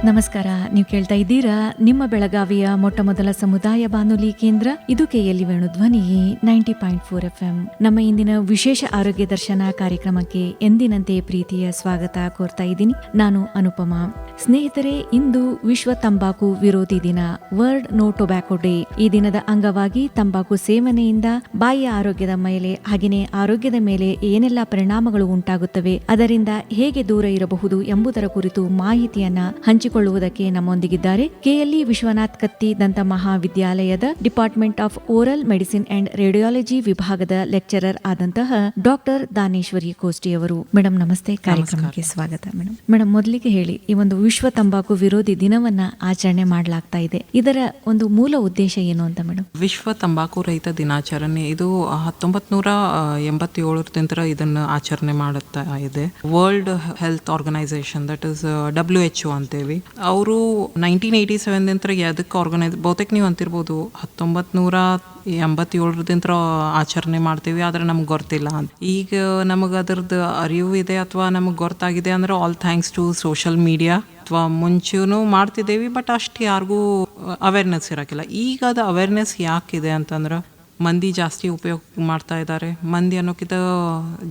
ನಮಸ್ಕಾರ. ನೀವು ಕೇಳ್ತಾ ಇದ್ದೀರಾ ನಿಮ್ಮ ಬೆಳಗಾವಿಯ ಮೊಟ್ಟ ಮೊದಲ ಸಮುದಾಯ ಬಾನುಲಿ ಕೇಂದ್ರ ಇದು KLE ವೇಣು ಧ್ವನಿ 90.4 FM. ನಮ್ಮ ಇಂದಿನ ವಿಶೇಷ ಆರೋಗ್ಯ ದರ್ಶನ ಕಾರ್ಯಕ್ರಮಕ್ಕೆ ಎಂದಿನಂತೆ ಪ್ರೀತಿಯ ಸ್ವಾಗತ ಕೋರ್ತಾ ಇದ್ದೀನಿ. ನಾನು ಅನುಪಮಾ. ಸ್ನೇಹಿತರೆ, ಇಂದು ವಿಶ್ವ ತಂಬಾಕು ವಿರೋಧಿ ದಿನ, ವರ್ಲ್ಡ್ ನೋ ಟೊಬ್ಯಾಕೋ ಡೇ. ಈ ದಿನದ ಅಂಗವಾಗಿ ತಂಬಾಕು ಸೇವನೆಯಿಂದ ಬಾಯಿಯ ಆರೋಗ್ಯದ ಮೇಲೆ ಹಾಗೆಯೇ ಆರೋಗ್ಯದ ಮೇಲೆ ಏನೆಲ್ಲ ಪರಿಣಾಮಗಳು ಉಂಟಾಗುತ್ತವೆ, ಅದರಿಂದ ಹೇಗೆ ದೂರ ಇರಬಹುದು ಎಂಬುದರ ಕುರಿತು ಮಾಹಿತಿಯನ್ನ ಹಂಚಿಕೊಳ್ಳುವುದಕ್ಕೆ ನಮ್ಮೊಂದಿಗಿದ್ದಾರೆ KLE ವಿಶ್ವನಾಥ್ ಕತ್ತಿ ದಂತ ಮಹಾವಿದ್ಯಾಲಯದ department of oral medicine and radiology ವಿಭಾಗದ ಲೆಕ್ಚರರ್ ಆದಂತಹ ಡಾಕ್ಟರ್ ದಾನೇಶ್ವರಿ ಕೋಸ್ಟಿ ಅವರು. ಮೇಡಮ್ ನಮಸ್ತೆ, ಕಾರ್ಯಕ್ರಮಕ್ಕೆ ಸ್ವಾಗತ. ಮೇಡಮ್ ಮೊದಲಿಗೆ ಹೇಳಿ, ಈ ಒಂದು ವಿಶ್ವ ತಂಬಾಕು ವಿರೋಧಿ ದಿನವನ್ನ ಆಚರಣೆ ಮಾಡಲಾಗ್ತಾ ಇದೆ, ಇದರ ಒಂದು ಮೂಲ ಉದ್ದೇಶ ಏನು ಅಂತ ಮೇಡಮ್? ವಿಶ್ವ ತಂಬಾಕು ರಹಿತ ದಿನಾಚರಣೆ ಇದು 1987 ಇದನ್ನ ಆಚರಣೆ ಮಾಡುತ್ತಾ ಇದೆ. World Health Organization, that is WHO ಅಂತೇವಿ. ಅವರು 1987 ಅದಕ್ಕೆ ಆರ್ಗನೈಸ್, ಬಹುತೇಕ ನೀವು ಅಂತಿರ್ಬೋದು 1987 ಆಚರಣೆ ಮಾಡ್ತೀವಿ, ಆದ್ರೆ ನಮ್ಗೆ ಗೊತ್ತಿಲ್ಲ ಅಂತ. ಈಗ ನಮಗೆ ಅದರದ್ದು ಅರಿವು ಇದೆ ಅಥವಾ ನಮಗೆ ಗೊತ್ತಾಗಿದೆ ಅಂದ್ರೆ all thanks to social media. ಅಥವಾ ಮುಂಚೆನೂ ಮಾಡ್ತಿದ್ದೇವೆ, ಬಟ್ ಅಷ್ಟು ಯಾರಿಗೂ ಅವೇರ್ನೆಸ್ ಇರೋಕ್ಕಿಲ್ಲ. ಈಗ ಅದು ಅವೇರ್ನೆಸ್ ಯಾಕಿದೆ ಅಂತಂದ್ರೆ, ಮಂದಿ ಜಾಸ್ತಿ ಉಪಯೋಗ ಮಾಡ್ತಾ ಇದ್ದಾರೆ. ಮಂದಿ ಅನ್ನೋಕ್ಕಿಂತ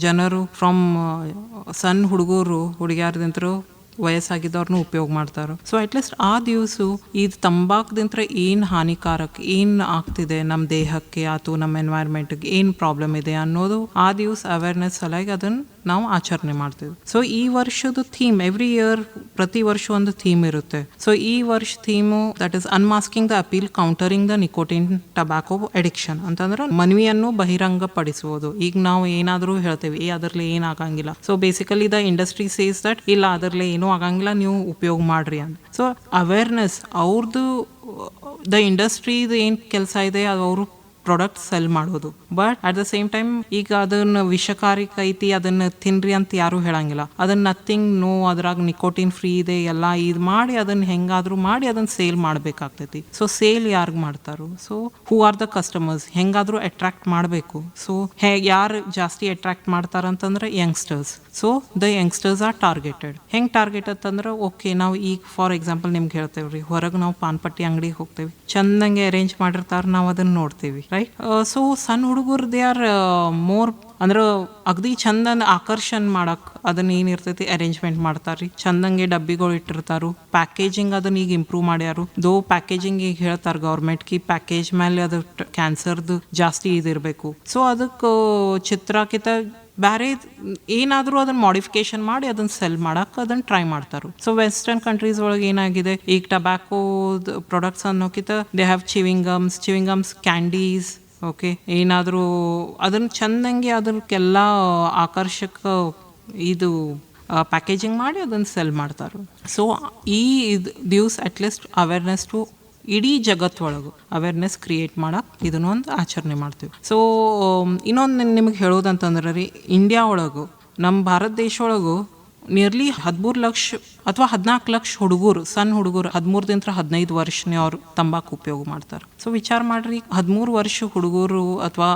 ಜನರು ಫ್ರಮ್ ಸಣ್ಣ ಹುಡುಗಿಯರ್ದಿಂತರೂ ವಯಸ್ಸಾಗಿದ್ದವ್ರನ್ನೂ ಉಪಯೋಗ ಮಾಡ್ತಾರೆ. ಸೊ ಅಟ್ಲೀಸ್ಟ್ ಆ ದಿವಸ ಇದು ತಂಬಾಕದಿಂತ ಏನು ಹಾನಿಕಾರಕ, ಏನು ಆಗ್ತಿದೆ ನಮ್ಮ ದೇಹಕ್ಕೆ ಅಥವಾ ನಮ್ಮ ಎನ್ವೈರ್ಮೆಂಟ್ಗೆ ಏನು ಪ್ರಾಬ್ಲಮ್ ಇದೆ ಅನ್ನೋದು ಆ ದಿವಸ ಅವೇರ್ನೆಸ್ ಸಲುವಾಗಿ ಅದನ್ನು ನಾವು ಆಚರಣೆ ಮಾಡ್ತೀವಿ. ಸೊ ಈ ವರ್ಷದ ಥೀಮ್, ಎವ್ರಿ ಇಯರ್ ಪ್ರತಿ ವರ್ಷ ಒಂದು ಥೀಮ್ ಇರುತ್ತೆ. ಸೊ ಈ ವರ್ಷ theme that is unmasking the appeal countering the nicotine tobacco addiction ಅಂತಂದ್ರೆ ಮನವಿಯನ್ನು ಬಹಿರಂಗ ಪಡಿಸುವುದು. ಈಗ ನಾವು ಏನಾದರೂ ಹೇಳ್ತೇವೆ ಅದರಲ್ಲಿ ಏನಾಗಂಗಿಲ್ಲ. So basically the industry says that ಇಲ್ಲ, ಅದರಲ್ಲಿ ಏನೂ ಆಗಂಗಿಲ್ಲ, ನೀವು ಉಪಯೋಗ ಮಾಡ್ರಿ ಅಂತ. ಸೊ ಅವೇರ್ನೆಸ್ ಅವ್ರದ್ದು, ದ ಇಂಡಸ್ಟ್ರಿದು ಏನು ಕೆಲಸ ಇದೆ ಅದು ಅವರು ಪ್ರಾಡಕ್ಟ್ ಸೆಲ್ ಮಾಡೋದು. But at the same time ಈಗ ಅದನ್ನ ವಿಷಕಾರಿಕ ಐತಿ, ಅದನ್ನ ತಿನ್ರಿ ಅಂತ ಯಾರು ಹೇಳಂಗಿಲ್ಲ. ಅದನ್ನ ನಥಿಂಗ್, ನೋ, ಅದ್ರಾಗ ನಿಕೋಟಿನ್ ಫ್ರೀ ಇದೆ ಎಲ್ಲ ಇದು ಮಾಡಿ ಅದನ್ನ ಹೆಂಗಾದ್ರೂ ಮಾಡಿ ಅದನ್ನ ಸೇಲ್ ಮಾಡ್ಬೇಕಾಗ್ತೈತಿ. ಸೊ ಸೇಲ್ ಯಾರ್ಗ್ ಮಾಡ್ತಾರೋ, so who are the customers, ಹೆಂಗಾದ್ರೂ ಅಟ್ರಾಕ್ಟ್ ಮಾಡಬೇಕು. ಸೊ ಯಾರು ಜಾಸ್ತಿ ಅಟ್ರಾಕ್ಟ್ ಮಾಡ್ತಾರಂತಂದ್ರೆ youngsters. So the youngsters are targeted. ಹೆಂಗ್ ಟಾರ್ಗೆಟ್ ಅಂತಂದ್ರೆ, ಓಕೆ ನಾವು ಈಗ ಫಾರ್ ಎಕ್ಸಾಂಪಲ್ ನಿಮ್ಗೆ ಹೇಳ್ತೇವ್ರಿ, ಹೊರಗೆ ನಾವು ಪಾನ್ಪಟ್ಟಿ ಅಂಗಡಿಗೆ ಹೋಗ್ತೇವೆ, ಚಂದಂಗೆ ಅರೇಂಜ್ ಮಾಡಿರ್ತಾರ, ನಾವು ಅದನ್ನ ನೋಡ್ತೇವಿ, ರೈಟ್? ಸೊ ಸಣ್ಣ ಹುಡುಗರು ದೇ ಆರ್ ಮೋರ್ ಅಂದ್ರೆ ಅಗದಿ ಚಂದನ್ ಆಕರ್ಷಣೆ ಮಾಡಕ್ ಅದನ್ನ ಏನಿರ್ತೈತಿ ಅರೇಂಜ್ಮೆಂಟ್ ಮಾಡ್ತಾರ್ರಿ. ಚಂದಂಗೆ ಡಬ್ಬಿಗಳು ಇಟ್ಟಿರ್ತಾರು. ಪ್ಯಾಕೇಜಿಂಗ್ ಅದನ್ನ ಈಗ ಇಂಪ್ರೂವ್ ಮಾಡ್ಯಾರು. ದೋ ಪ್ಯಾಕೇಜಿಂಗ್ ಈಗ ಹೇಳ್ತಾರ ಗೌರ್ಮೆಂಟ್ ಕಿ ಪ್ಯಾಕೇಜ್ ಮೇಲೆ ಅದು ಕ್ಯಾನ್ಸರ್ದು ಜಾಸ್ತಿ ಇದಿರಬೇಕು. ಸೊ ಅದಕ್ಕೆ ಚಿತ್ರಕಿತ ಬೇರೆ ಏನಾದರೂ ಅದನ್ನ ಮಾಡಿಫಿಕೇಶನ್ ಮಾಡಿ ಅದನ್ನ ಸೆಲ್ ಮಾಡಕ್ಕೆ ಅದನ್ನ ಟ್ರೈ ಮಾಡ್ತಾರೆ. ಸೊ ವೆಸ್ಟರ್ನ್ ಕಂಟ್ರೀಸ್ ಒಳಗೆ ಏನಾಗಿದೆ, ಈಗ ಟೊಬ್ಯಾಕೋ ಪ್ರಾಡಕ್ಟ್ಸ್ ಅನ್ನೋಕ್ಕಿಂತ they have chewing gums, candies. Okay, ಏನಾದರೂ ಅದನ್ನು ಚಂದಂಗೆ ಅದಕ್ಕೆಲ್ಲ ಆಕರ್ಷಕ ಇದು ಪ್ಯಾಕೇಜಿಂಗ್ ಮಾಡಿ ಅದನ್ನು ಸೆಲ್ ಮಾಡ್ತಾರೆ. ಸೊ ಈ ದಿವ್ಸ ಅಟ್ಲೀಸ್ಟ್ ಅವೇರ್ನೆಸ್ ಟು ಇಡೀ ಜಗತ್ತೊಳಗು ಅವೇರ್ನೆಸ್ ಕ್ರಿಯೇಟ್ ಮಾಡಕ್ಕೆ ಇದನ್ನೊಂದು ಆಚರಣೆ ಮಾಡ್ತೀವಿ. ಸೊ ಇನ್ನೊಂದು ನಿಮಗೆ ಹೇಳೋದಂತಂದ್ರೆ ರೀ, ಇಂಡಿಯಾ ಒಳಗು, ನಮ್ಮ ಭಾರತ ದೇಶ ಒಳಗು ನಿಯರ್ಲಿ 13 ಲಕ್ಷ ಅಥವಾ 14 ಲಕ್ಷ ಹುಡುಗರು, ಸಣ್ಣ ಹುಡುಗರು 13-15 ವರ್ಷನೇ ಅವ್ರು ತಂಬಾಕು ಉಪಯೋಗ ಮಾಡ್ತಾರೆ. ಸೊ ವಿಚಾರ ಮಾಡ್ರಿ, 13 ವರ್ಷ ಹುಡುಗರು ಅಥವಾ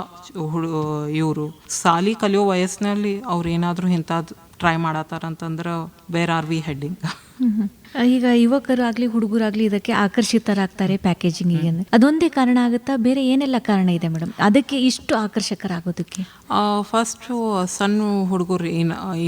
ಇವರು ಸಾಲಿ ಕಲಿಯೋ ವಯಸ್ಸಿನಲ್ಲಿ ಅವ್ರು ಏನಾದರೂ ಇಂಥದ್ದು ಟ್ರೈ ಮಾಡತ್ತಾರಂತಂದ್ರೆ ವೇರ್ ಆರ್ ವಿ ಹೆಡ್ಡಿಂಗ್? ಈಗ ಯುವಕರಾಗ್ಲಿ ಹುಡುಗರಾಗ್ಲಿ ಇದಕ್ಕೆ ಆಕರ್ಷಿತರಾಗ್ತಾರೆ ಪ್ಯಾಕೇಜಿಂಗಿಗೆ. ಅದೊಂದೇ ಕಾರಣ ಆಗುತ್ತಾ, ಬೇರೆ ಏನೆಲ್ಲ ಕಾರಣ ಇದೆ ಮೇಡಮ್ ಅದಕ್ಕೆ ಇಷ್ಟು ಆಕರ್ಷಕರಾಗೋದಕ್ಕೆ? ಫಸ್ಟ್ ಸಣ್ಣ ಹುಡುಗರು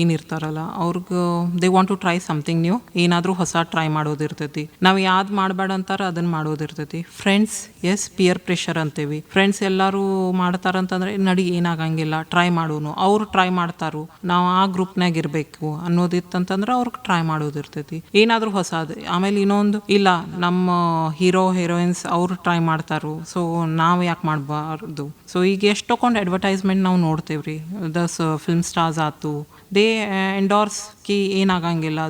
ಏನಿರ್ತಾರಲ್ಲ, ಅವ್ರಿಗೆ they want to try something new. ಏನಾದರೂ ಹೊಸ ಟ್ರೈ ಮಾಡೋದಿರ್ತೈತಿ. ನಾವು ಯಾವ್ದು ಮಾಡಬೇಡ ಅಂತಾರ ಅದನ್ನ ಮಾಡೋದಿರ್ತೈತಿ. ಫ್ರೆಂಡ್ಸ್, ಎಸ್, ಪಿಯರ್ ಪ್ರೆಷರ್ ಅಂತೇವಿ. ಫ್ರೆಂಡ್ಸ್ ಎಲ್ಲರೂ ಮಾಡ್ತಾರಂತಂದ್ರೆ ನಡಿ ಏನಾಗಂಗಿಲ್ಲ, ಟ್ರೈ ಮಾಡೋನು. ಅವ್ರು ಟ್ರೈ ಮಾಡ್ತಾರು, ನಾವು ಆ ಗ್ರೂಪ್ನಾಗ ಇರಬೇಕು ಅನ್ನೋದಿತ್ತಂತಂದ್ರೆ ಅವ್ರಿಗೆ ಟ್ರೈ ಮಾಡೋದಿರ್ತೈತಿ ಏನಾದರೂ ಹೊಸದು. ಆಮೇಲೆ ಇನ್ನೊಂದು, ಇಲ್ಲ ನಮ್ಮ ಹೀರೋ ಹೀರೋಯಿನ್ಸ್ ಅವರು ಟ್ರೈ ಮಾಡ್ತಾರು, ಸೊ ನಾವು ಯಾಕೆ ಮಾಡಬಾರ್ದು. ಸೊ ಈಗ ಎಷ್ಟು ತಗೊಂಡು ಅಡ್ವರ್ಟೈಸ್ಮೆಂಟ್ ನಾವು ನೋಡ್ತೇವ್ರಿ, ದ ಫಿಲ್ಮ್ ಸ್ಟಾರ್ಸ್ ಆಯ್ತು, ದೇ ಎಂಡೋರ್ಸ್ ಕಿ ಏನಾಗಂಗಿಲ್ಲ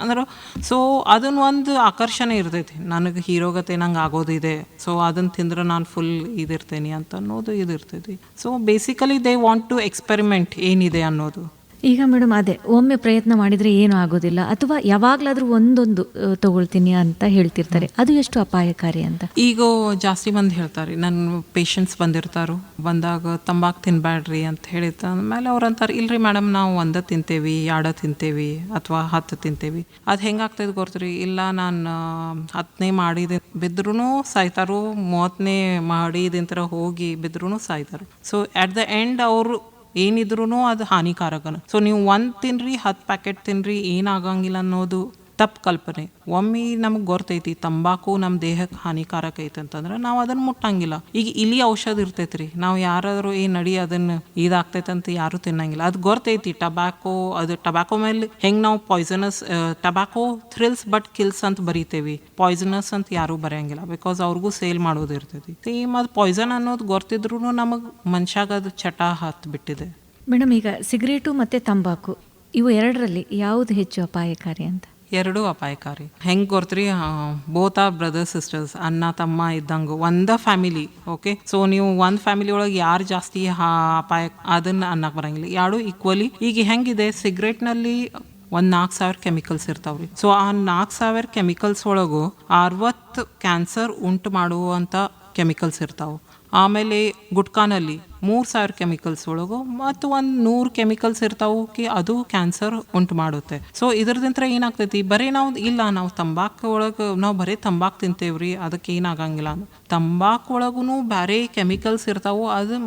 ಅಂದ್ರೆ. ಸೊ ಅದನ್ನ ಒಂದು ಆಕರ್ಷಣೆ ಇರ್ತೈತಿ, ನನಗೆ ಹೀರೋಗತೆ ನಂಗೆ ಆಗೋದಿದೆ, ಸೊ ಅದನ್ನು ತಿಂದ್ರೆ ನಾನು ಫುಲ್ ಇದಿರ್ತೇನೆ ಅಂತ ಅನ್ನೋದು ಇದಿರ್ತೈತಿ. So basically they want to experiment ಏನಿದೆ ಅನ್ನೋದು. ಈಗ ಮೇಡಮ್ ಅದೇ ಒಮ್ಮೆ ಪ್ರಯತ್ನ ಮಾಡಿದ್ರೆ ಏನು ಆಗೋದಿಲ್ಲ, ಅಥವಾ ಯಾವಾಗ್ಲಾದ್ರೂ ಒಂದೊಂದು ತಗೊಳ್ತೀನಿ ಅಂತ ಹೇಳ್ತಿರ್ತಾರೆ, ಅದು ಎಷ್ಟು ಅಪಾಯಕಾರಿ ಅಂತ? ಈಗ ಜಾಸ್ತಿ ಮಂದಿ ಹೇಳ್ತಾರೆ, ನನ್ನ ಪೇಷಂಟ್ಸ್ ಬಂದಿರ್ತಾರೋ, ಬಂದಾಗ ತಂಬಾಕು ತಿನ್ಬ್ಯಾಡ್ರಿ ಅಂತ ಹೇಳಿದ ಆಮೇಲೆ ಅವ್ರು ಅಂತಾರೆ, ಇಲ್ರಿ ಮೇಡಮ್ ನಾವು ಒಂದ ತಿಂತೇವಿ, ಎರಡ ತಿಂತೇವಿ ಅಥವಾ 10 ತಿಂತೇವಿ. ಅದು ಹೆಂಗಾಗ್ತದೆ ಗೊತ್ತ್ರಿ? ಇಲ್ಲ ನಾನು 10ನೇ ಮಾಡಿದ ಬಿದ್ರೂ ಸಾಯ್ತಾರೋ, 30ನೇ ಮಾಡಿದಿಂತರ ಹೋಗಿ ಬಿದ್ರೂ ಸಾಯ್ತಾರೋ. ಸೊ ಅಟ್ ದ ಎಂಡ್ ಅವರು ಏನಿದ್ರು ಅದು ಹಾನಿಕಾರಕನ. ಸೊ ನೀವು 1 ತಿನ್ರಿ 10 ಪ್ಯಾಕೆಟ್ ತಿನ್ರಿ ಏನಾಗಂಗಿಲ್ಲ ಅನ್ನೋದು ತಪ್ಪು ಕಲ್ಪನೆ. ಒಮ್ಮೆ ನಮಗೆ ಗೊತ್ತೈತಿ ತಂಬಾಕು ನಮ್ಮ ದೇಹಕ್ಕೆ ಹಾನಿಕಾರಕ ಐತೆ ಅಂತಂದ್ರೆ ನಾವು ಅದನ್ನು ಮುಟ್ಟಂಗಿಲ್ಲ. ಈಗ ಇಲಿ ಔಷಧ ಇರ್ತೈತ್ರಿ, ನಾವು ಯಾರಾದರೂ ನಡಿ ಅದನ್ನು ಇದಾಗ್ತೈತೆ ಅಂತ ಯಾರೂ ತಿನ್ನಂಗಿಲ್ಲ. ಅದು ಗೊತ್ತೈತಿ ಟಬಾಕೋ ಮೇಲೆ ಹೆಂಗೆ ನಾವು ಪಾಯ್ಸನಸ್, ಟಬಾಕೋ ಥ್ರಿಲ್ಸ್ ಬಟ್ ಕಿಲ್ಸ್ ಅಂತ ಬರೀತೇವಿ, ಪಾಯ್ಸನಸ್ ಅಂತ ಯಾರೂ ಬರೆಯಂಗಿಲ್ಲ, ಬಿಕಾಸ್ ಅವ್ರಿಗೂ ಸೇಲ್ ಮಾಡೋದು ಇರ್ತೈತಿ. ಸೇಮ್ ಅದು ಪಾಯ್ಸನ್ ಅನ್ನೋದು ಗೊತ್ತಿದ್ರು ನಮಗೆ ಮನುಷ್ಯಾಗ ಅದು ಚಟ ಹತ್ತು ಬಿಟ್ಟಿದೆ. ಮೇಡಮ್, ಈಗ ಸಿಗರೇಟು ಮತ್ತು ತಂಬಾಕು ಇವು ಎರಡರಲ್ಲಿ ಯಾವುದು ಹೆಚ್ಚು ಅಪಾಯಕಾರಿ ಅಂತ? ಎರಡೂ ಅಪಾಯಕಾರಿ. ಹೆಂಗೆ ಗೊತ್ತ್ರಿ? ಬೋತ್ ಆರ್ ಬ್ರದರ್ಸ್ ಸಿಸ್ಟರ್ಸ್, ಅಣ್ಣ ತಮ್ಮ ಇದ್ದಂಗೆ ಒಂದ ಫ್ಯಾಮಿಲಿ. ಓಕೆ, ಸೊ ನೀವು ಒಂದು ಫ್ಯಾಮಿಲಿ ಒಳಗೆ ಯಾರು ಜಾಸ್ತಿ ಅಪಾಯ ಅದನ್ನು ಅನ್ನಕ್ಕೆ ಬರಂಗಿಲ್ಲ, ಯಾರು ಈಕ್ವಲಿ. ಈಗ ಹೆಂಗಿದೆ, ಸಿಗರೇಟ್ನಲ್ಲಿ 4,000 ಕೆಮಿಕಲ್ಸ್ ಇರ್ತಾವ್ರಿ. ಸೊ ಆ 4,000 ಕೆಮಿಕಲ್ಸ್ ಒಳಗೂ 60 ಕ್ಯಾನ್ಸರ್ ಉಂಟು ಮಾಡುವಂಥ ಕೆಮಿಕಲ್ಸ್ ಇರ್ತಾವೆ. ಆಮೇಲೆ ಗುಟ್ಕಾನಲ್ಲಿ 3,000 ಕೆಮಿಕಲ್ಸ್ ಒಳಗು ಮತ್ತು 100 ಕೆಮಿಕಲ್ಸ್ ಇರ್ತಾವೆ ಅದು ಕ್ಯಾನ್ಸರ್ ಉಂಟು ಮಾಡುತ್ತೆ. ಸೊ ಇದ್ರದಿಂತ್ರ ಏನಾಗ್ತೈತಿ, ಬರೀ ನಾವು ತಂಬಾಕು ಒಳಗೆ ನಾವು ಬರೀ ತಂಬಾಕು ತಿಂತೇವ್ರಿ ಅದಕ್ಕೆ ಏನಾಗಂಗಿಲ್ಲ. ತಂಬಾಕು ಒಳಗೂ ಬೇರೆ ಕೆಮಿಕಲ್ಸ್ ಇರ್ತಾವೆ, ಅದು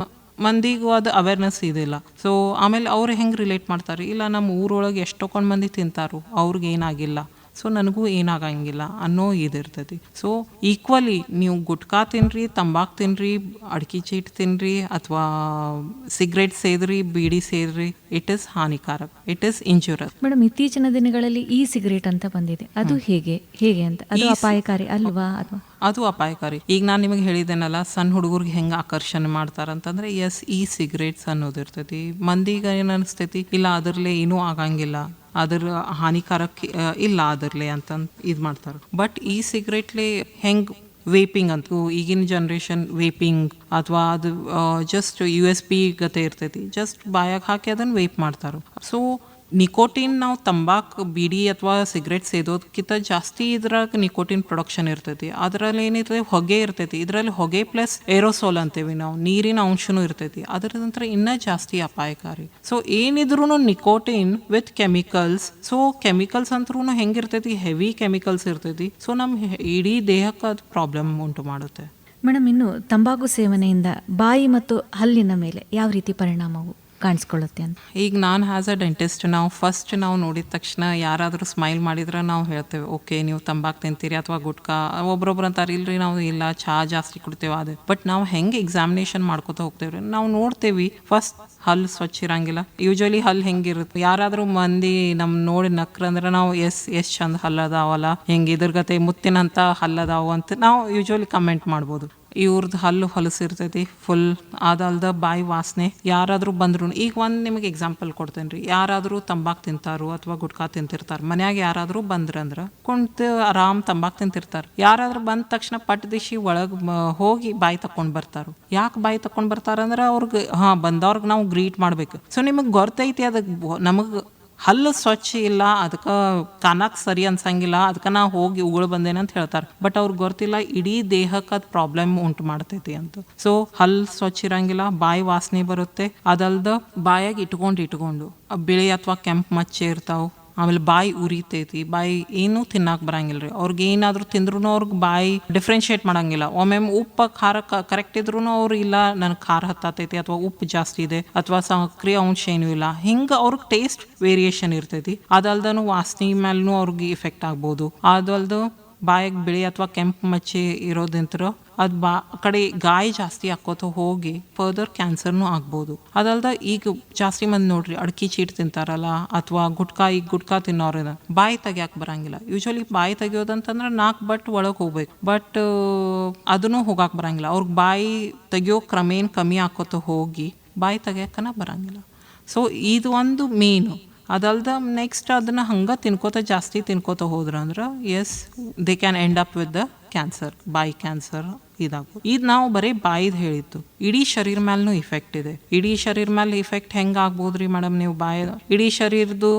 ಮಂದಿಗೂ ಅದು ಅವೇರ್ನೆಸ್ ಇದಿಲ್ಲ. ಸೊ ಆಮೇಲೆ ಅವ್ರು ಹೆಂಗೆ ರಿಲೇಟ್ ಮಾಡ್ತಾರೆ, ಇಲ್ಲ ನಮ್ಮ ಊರೊಳಗೆ ಎಷ್ಟೊಂದು ಮಂದಿ ತಿಂತಾರೋ ಅವ್ರಿಗೆ ಏನಾಗಿಲ್ಲ, ಸೊ ನನಗೂ ಏನಾಗಂಗಿಲ್ಲ ಅನ್ನೋ ಇದಿರ್ತೈತಿ. ಸೊ ಈಕ್ವಲಿ ನೀವು ಗುಟ್ಕಾ ತಿನ್ರಿ, ತಂಬಾಕು ತಿನ್ರಿ, ಅಡ್ಕೆ ಚೀಟ್ ತಿನ್ರಿ ಅಥವಾ ಸಿಗರೇಟ್ ಸೇದ್ರಿ, ಬೀಡಿ ಸೇದ್ರಿ, ಇಟ್ ಇಸ್ ಹಾನಿಕಾರಕ, ಇಟ್ ಇಸ್ ಇಂಜುರಸ್. ಮೇಡಮ್, ಇತ್ತೀಚಿನ ದಿನಗಳಲ್ಲಿ ಈ ಸಿಗರೇಟ್ ಅಂತ ಬಂದಿದೆ, ಅದು ಹೇಗೆ ಅಂತ? ಅದು ಅಪಾಯಕಾರಿ ಅಲ್ವಾ? ಅಥವಾ ಅದು ಅಪಾಯಕಾರಿ. ಈಗ ನಾನು ನಿಮಗೆ ಹೇಳಿದ್ದೇನಲ್ಲ, ಸಣ್ಣ ಹುಡುಗರಿಗೆ ಹೆಂಗೆ ಆಕರ್ಷಣೆ ಮಾಡ್ತಾರಂತಂದ್ರೆ, ಎಸ್ ಈ ಸಿಗರೇಟ್ಸ್ ಅನ್ನೋದು ಇರ್ತೈತಿ. ಮಂದಿಗೆ ಏನು ಅನಿಸ್ತೈತಿ, ಇಲ್ಲ ಅದರಲ್ಲೇ ಏನೂ ಆಗಂಗಿಲ್ಲ, ಅದ್ರ ಹಾನಿಕಾರಕ ಇಲ್ಲ ಅದರಲ್ಲೇ ಅಂತ ಇದು ಮಾಡ್ತಾರೆ. ಬಟ್ ಈ ಸಿಗರೇಟ್ಲೆ ಹೆಂಗೆ ವೇಪಿಂಗ್ ಅಂತೂ ಈಗಿನ ಜನ್ರೇಷನ್ ವೇಪಿಂಗ್ ಅಥವಾ ಅದು ಜಸ್ಟ್ USB ಗತೆ ಇರ್ತೈತಿ, ಜಸ್ಟ್ ಬಾಯಾಗ ಹಾಕಿ ಅದನ್ನು ವೇಪ್ ಮಾಡ್ತಾರೆ. ಸೊ ನಿಕೋಟಿನ್ ನಾವು ತಂಬಾಕು, ಬೀಡಿ ಅಥವಾ ಸಿಗರೇಟ್ ಸೇದೋದಕ್ಕಿಂತ ಜಾಸ್ತಿ ಇದ್ರಾಗ ನಿಕೋಟಿನ್ ಪ್ರೊಡಕ್ಷನ್ ಇರ್ತೈತಿ. ಅದರಲ್ಲಿ ಏನಿರ್ತೈತಿ, ಹೊಗೆ ಇರ್ತೈತಿ. ಇದರಲ್ಲಿ ಹೊಗೆ ಪ್ಲಸ್ ಏರೋಸೋಲ್ ಅಂತೇವಿ ನಾವು, ನೀರಿನ ಅಂಶನೂ ಇರ್ತೈತಿ. ಅದರ ನಂತರ ಇನ್ನೂ ಜಾಸ್ತಿ ಅಪಾಯಕಾರಿ. ಸೊ ಏನಿದ್ರು nicotine with chemicals. So chemicals ಅಂತರೂ ಹೆಂಗಿರ್ತೈತಿ, ಹೆವಿ ಕೆಮಿಕಲ್ಸ್ ಇರ್ತೈತಿ. ಸೊ ನಮ್ಮ ಇಡೀ ದೇಹಕ್ಕೆ ಅದು ಪ್ರಾಬ್ಲಮ್ ಉಂಟು ಮಾಡುತ್ತೆ. ಮೇಡಮ್, ಇನ್ನು ತಂಬಾಕು ಸೇವನೆಯಿಂದ ಬಾಯಿ ಮತ್ತು ಹಲ್ಲಿನ ಮೇಲೆ ಯಾವ ರೀತಿ ಪರಿಣಾಮವು ಕಾಣಿಸ್ಕೊಳ್ಳುತ್ತೆ ಅಂತ? ಈಗ ನಾನು ಆ್ಯಸ್ ಅ ಡೆಂಟಿಸ್ಟ್, ನಾವು ನೋಡಿದ ತಕ್ಷಣ ಯಾರಾದರೂ ಸ್ಮೈಲ್ ಮಾಡಿದ್ರೆ ನಾವು ಹೇಳ್ತೇವೆ, ಓಕೆ ನೀವು ತಂಬಾಕು ತಿಂತೀರಿ ಅಥವಾ ಗುಟ್ಕಾ. ಒಬ್ರೊಬ್ರು ಅಂತಾರೆ, ಇಲ್ರಿ ನಾವು ಇಲ್ಲ ಚಹಾ ಜಾಸ್ತಿ ಕುಡ್ತೇವೆ ಅದು. ಬಟ್ ನಾವು ಹೆಂಗೆ ಎಕ್ಸಾಮಿನೇಷನ್ ಮಾಡ್ಕೊತಾ ಹೋಗ್ತೇವ್ರಿ, ನಾವು ನೋಡ್ತೇವಿ ಫಸ್ಟ್ ಹಲ್ಲು ಸ್ವಚ್ಛ ಇರಂಗಿಲ್ಲ. ಯೂಶ್ವಲಿ ಹಲ್ಲು ಹೆಂಗಿರುತ್ತೆ, ಯಾರಾದರೂ ಮಂದಿ ನೋಡಿ ನಕ್ರಂದ್ರೆ ನಾವು ಎಸ್ ಚಂದ ಹಲ್ಲದಾವಲ್ಲ, ಹೆಂಗೆ ಇದ್ರಗತೆ ಮುತ್ತಿನಂತ ಹಲ್ಲದಾವು ಅಂತ ನಾವು ಯೂಶ್ವಲಿ ಕಮೆಂಟ್ ಮಾಡ್ಬೋದು. ಇವ್ರದ್ದು ಹಲ್ಲು ಹೊಲಸಿರ್ತೈತಿ ಫುಲ್, ಅದಲ್ದ ಬಾಯಿ ವಾಸನೆ. ಯಾರಾದರೂ ಬಂದ್ರು, ಈಗ ಒಂದು ನಿಮಗೆ ಎಕ್ಸಾಂಪಲ್ ಕೊಡ್ತೇನೆ ರೀ, ಯಾರಾದರೂ ತಂಬಾಕು ತಿಂತಾರೋ ಅಥವಾ ಗುಟ್ಕಾ ತಿಂತಿರ್ತಾರೆ, ಮನ್ಯಾಗ ಯಾರಾದರೂ ಬಂದ್ರಂದ್ರೆ ಕುಂತು ಆರಾಮ್ ತಂಬಾಕು ತಿಂತಿರ್ತಾರೆ. ಯಾರಾದ್ರೂ ಬಂದ ತಕ್ಷಣ ಪಟ್ ದಿಶಿ ಒಳಗೆ ಹೋಗಿ ಬಾಯಿ ತಕೊಂಡು ಬರ್ತಾರೋ. ಯಾಕೆ ಬಾಯಿ ತಕೊಂಡು ಬರ್ತಾರಂದ್ರೆ ಅವ್ರಿಗೆ ಬಂದವ್ರಿಗೆ ನಾವು ಗ್ರೀಟ್ ಮಾಡ್ಬೇಕು. ಸೊ ನಿಮಗೆ ಗೊತ್ತೈತಿ ಅದಕ್ಕೆ ನಮಗೆ ಹಲ್ಲು ಸ್ವಚ್ಛ ಇಲ್ಲ, ಅದಕ್ಕೆ ಕಾಣಕ್ಕೆ ಸರಿ ಅನ್ಸಂಗಿಲ್ಲ, ಅದಕ್ಕೆ ನಾ ಹೋಗಿ ಉಗುಳು ಬಂದೇನೆ ಅಂತ ಹೇಳ್ತಾರೆ. ಬಟ್ ಅವ್ರಿಗೆ ಗೊತ್ತಿಲ್ಲ ಇಡೀ ದೇಹಕ್ಕೆ ಅದು ಪ್ರಾಬ್ಲಮ್ ಉಂಟು ಮಾಡ್ತೈತಿ ಅಂತ. ಸೊ ಹಲ್ಲು ಸ್ವಚ್ಛ ಇರಂಗಿಲ್ಲ, ಬಾಯಿ ವಾಸನೆ ಬರುತ್ತೆ. ಅದಲ್ದ ಬಾಯಾಗಿ ಇಟ್ಕೊಂಡು ಬಿಳಿ ಅಥವಾ ಕೆಂಪು ಮಚ್ಚೆ ಇರ್ತಾವೆ. ಆಮೇಲೆ ಬಾಯಿ ಉರಿತೈತಿ, ಬಾಯಿ ಏನೂ ತಿನ್ನಕ್ಕೆ ಬರಂಗಿಲ್ಲ ರೀ. ಅವ್ರಿಗೆ ಏನಾದರೂ ತಿಂದ್ರೂ ಅವ್ರಿಗೆ ಬಾಯಿ ಡಿಫ್ರೆನ್ಶಿಯೇಟ್ ಮಾಡಂಗಿಲ್ಲ. ಒಮ್ಮೊಮ್ಮೆ ಉಪ್ಪು ಖಾರ ಕರೆಕ್ಟ್ ಇದ್ರೂ ಅವ್ರು ಇಲ್ಲ ನನಗೆ ಖಾರ ಹತ್ತತೈತಿ ಅಥವಾ ಉಪ್ಪು ಜಾಸ್ತಿ ಇದೆ ಅಥವಾ ಸಕ್ರಿಯ ಅಂಶ ಏನೂ ಇಲ್ಲ, ಹಿಂಗೆ ಅವ್ರಿಗೆ ಟೇಸ್ಟ್ ವೇರಿಯೇಷನ್ ಇರ್ತೈತಿ. ಅದಲ್ದನು ವಾಸನೆ ಮೇಲೂ ಅವ್ರಿಗೆ ಇಫೆಕ್ಟ್ ಆಗ್ಬೋದು. ಅದಲ್ದು ಬಾಯಿಗೆ ಬಿಳಿ ಅಥವಾ ಕೆಂಪು ಮಚ್ಚೆ ಇರೋದಂತರ ಅದು ಕಡೆ ಗಾಯ ಜಾಸ್ತಿ ಹಾಕೋತ ಹೋಗಿ ಫರ್ದರ್ ಕ್ಯಾನ್ಸರ್ನೂ ಆಗ್ಬೋದು. ಅದಲ್ದ ಈಗ ಜಾಸ್ತಿ ಮಂದಿ ನೋಡ್ರಿ ಅಡ್ಕೆ ಚೀಟ್ ತಿಂತಾರಲ್ಲ ಅಥವಾ ಗುಟ್ಕಾ ತಿನ್ನೋರ ಬಾಯಿ ತೆಗಿಯಕ್ಕೆ ಬರಂಗಿಲ್ಲ. ಯೂಶ್ವಲಿ ಬಾಯಿ ತೆಗಿಯೋದಂತಂದ್ರೆ 4 ಬಟ್ ಒಳಗೆ ಹೋಗ್ಬೇಕು, ಬಟ್ ಅದನ್ನು ಹೋಗಕ್ಕೆ ಬರಂಗಿಲ್ಲ. ಅವ್ರಿಗೆ ಬಾಯಿ ತೆಗಿಯೋ ಕ್ರಮೇಣ ಕಮ್ಮಿ ಹಾಕೋತ ಹೋಗಿ ಬಾಯಿ ತೆಗಿಯಕ್ಕನ ಬರಂಗಿಲ್ಲ. ಸೊ ಇದು ಒಂದು ಮೇನು. ಅದಲ್ದ ನೆಕ್ಸ್ಟ್ ಅದನ್ನು ಹಂಗೆ ಜಾಸ್ತಿ ತಿನ್ಕೋತ ಹೋದ್ರಂದ್ರೆ yes they can end up with the cancer, ಬಾಯಿ ಕ್ಯಾನ್ಸರ್ ಇದಾಗು. ಇದು ನಾವು ಬರೀ ಬಾಯಿದ್ ಹೇಳಿತ್ತು, ಇಡೀ ಶರೀರ ಮೇಲೂ ಇಫೆಕ್ಟ್ ಇದೆ. ಇಡೀ ಶರೀರ ಮೇಲೆ ಇಫೆಕ್ಟ್ ಹೆಂಗ್ ಆಗ್ಬೋದ್ರಿ ಮೇಡಮ್? ನೀವು ಬಾಯ ಇಡೀ ಶರೀರದ್ದು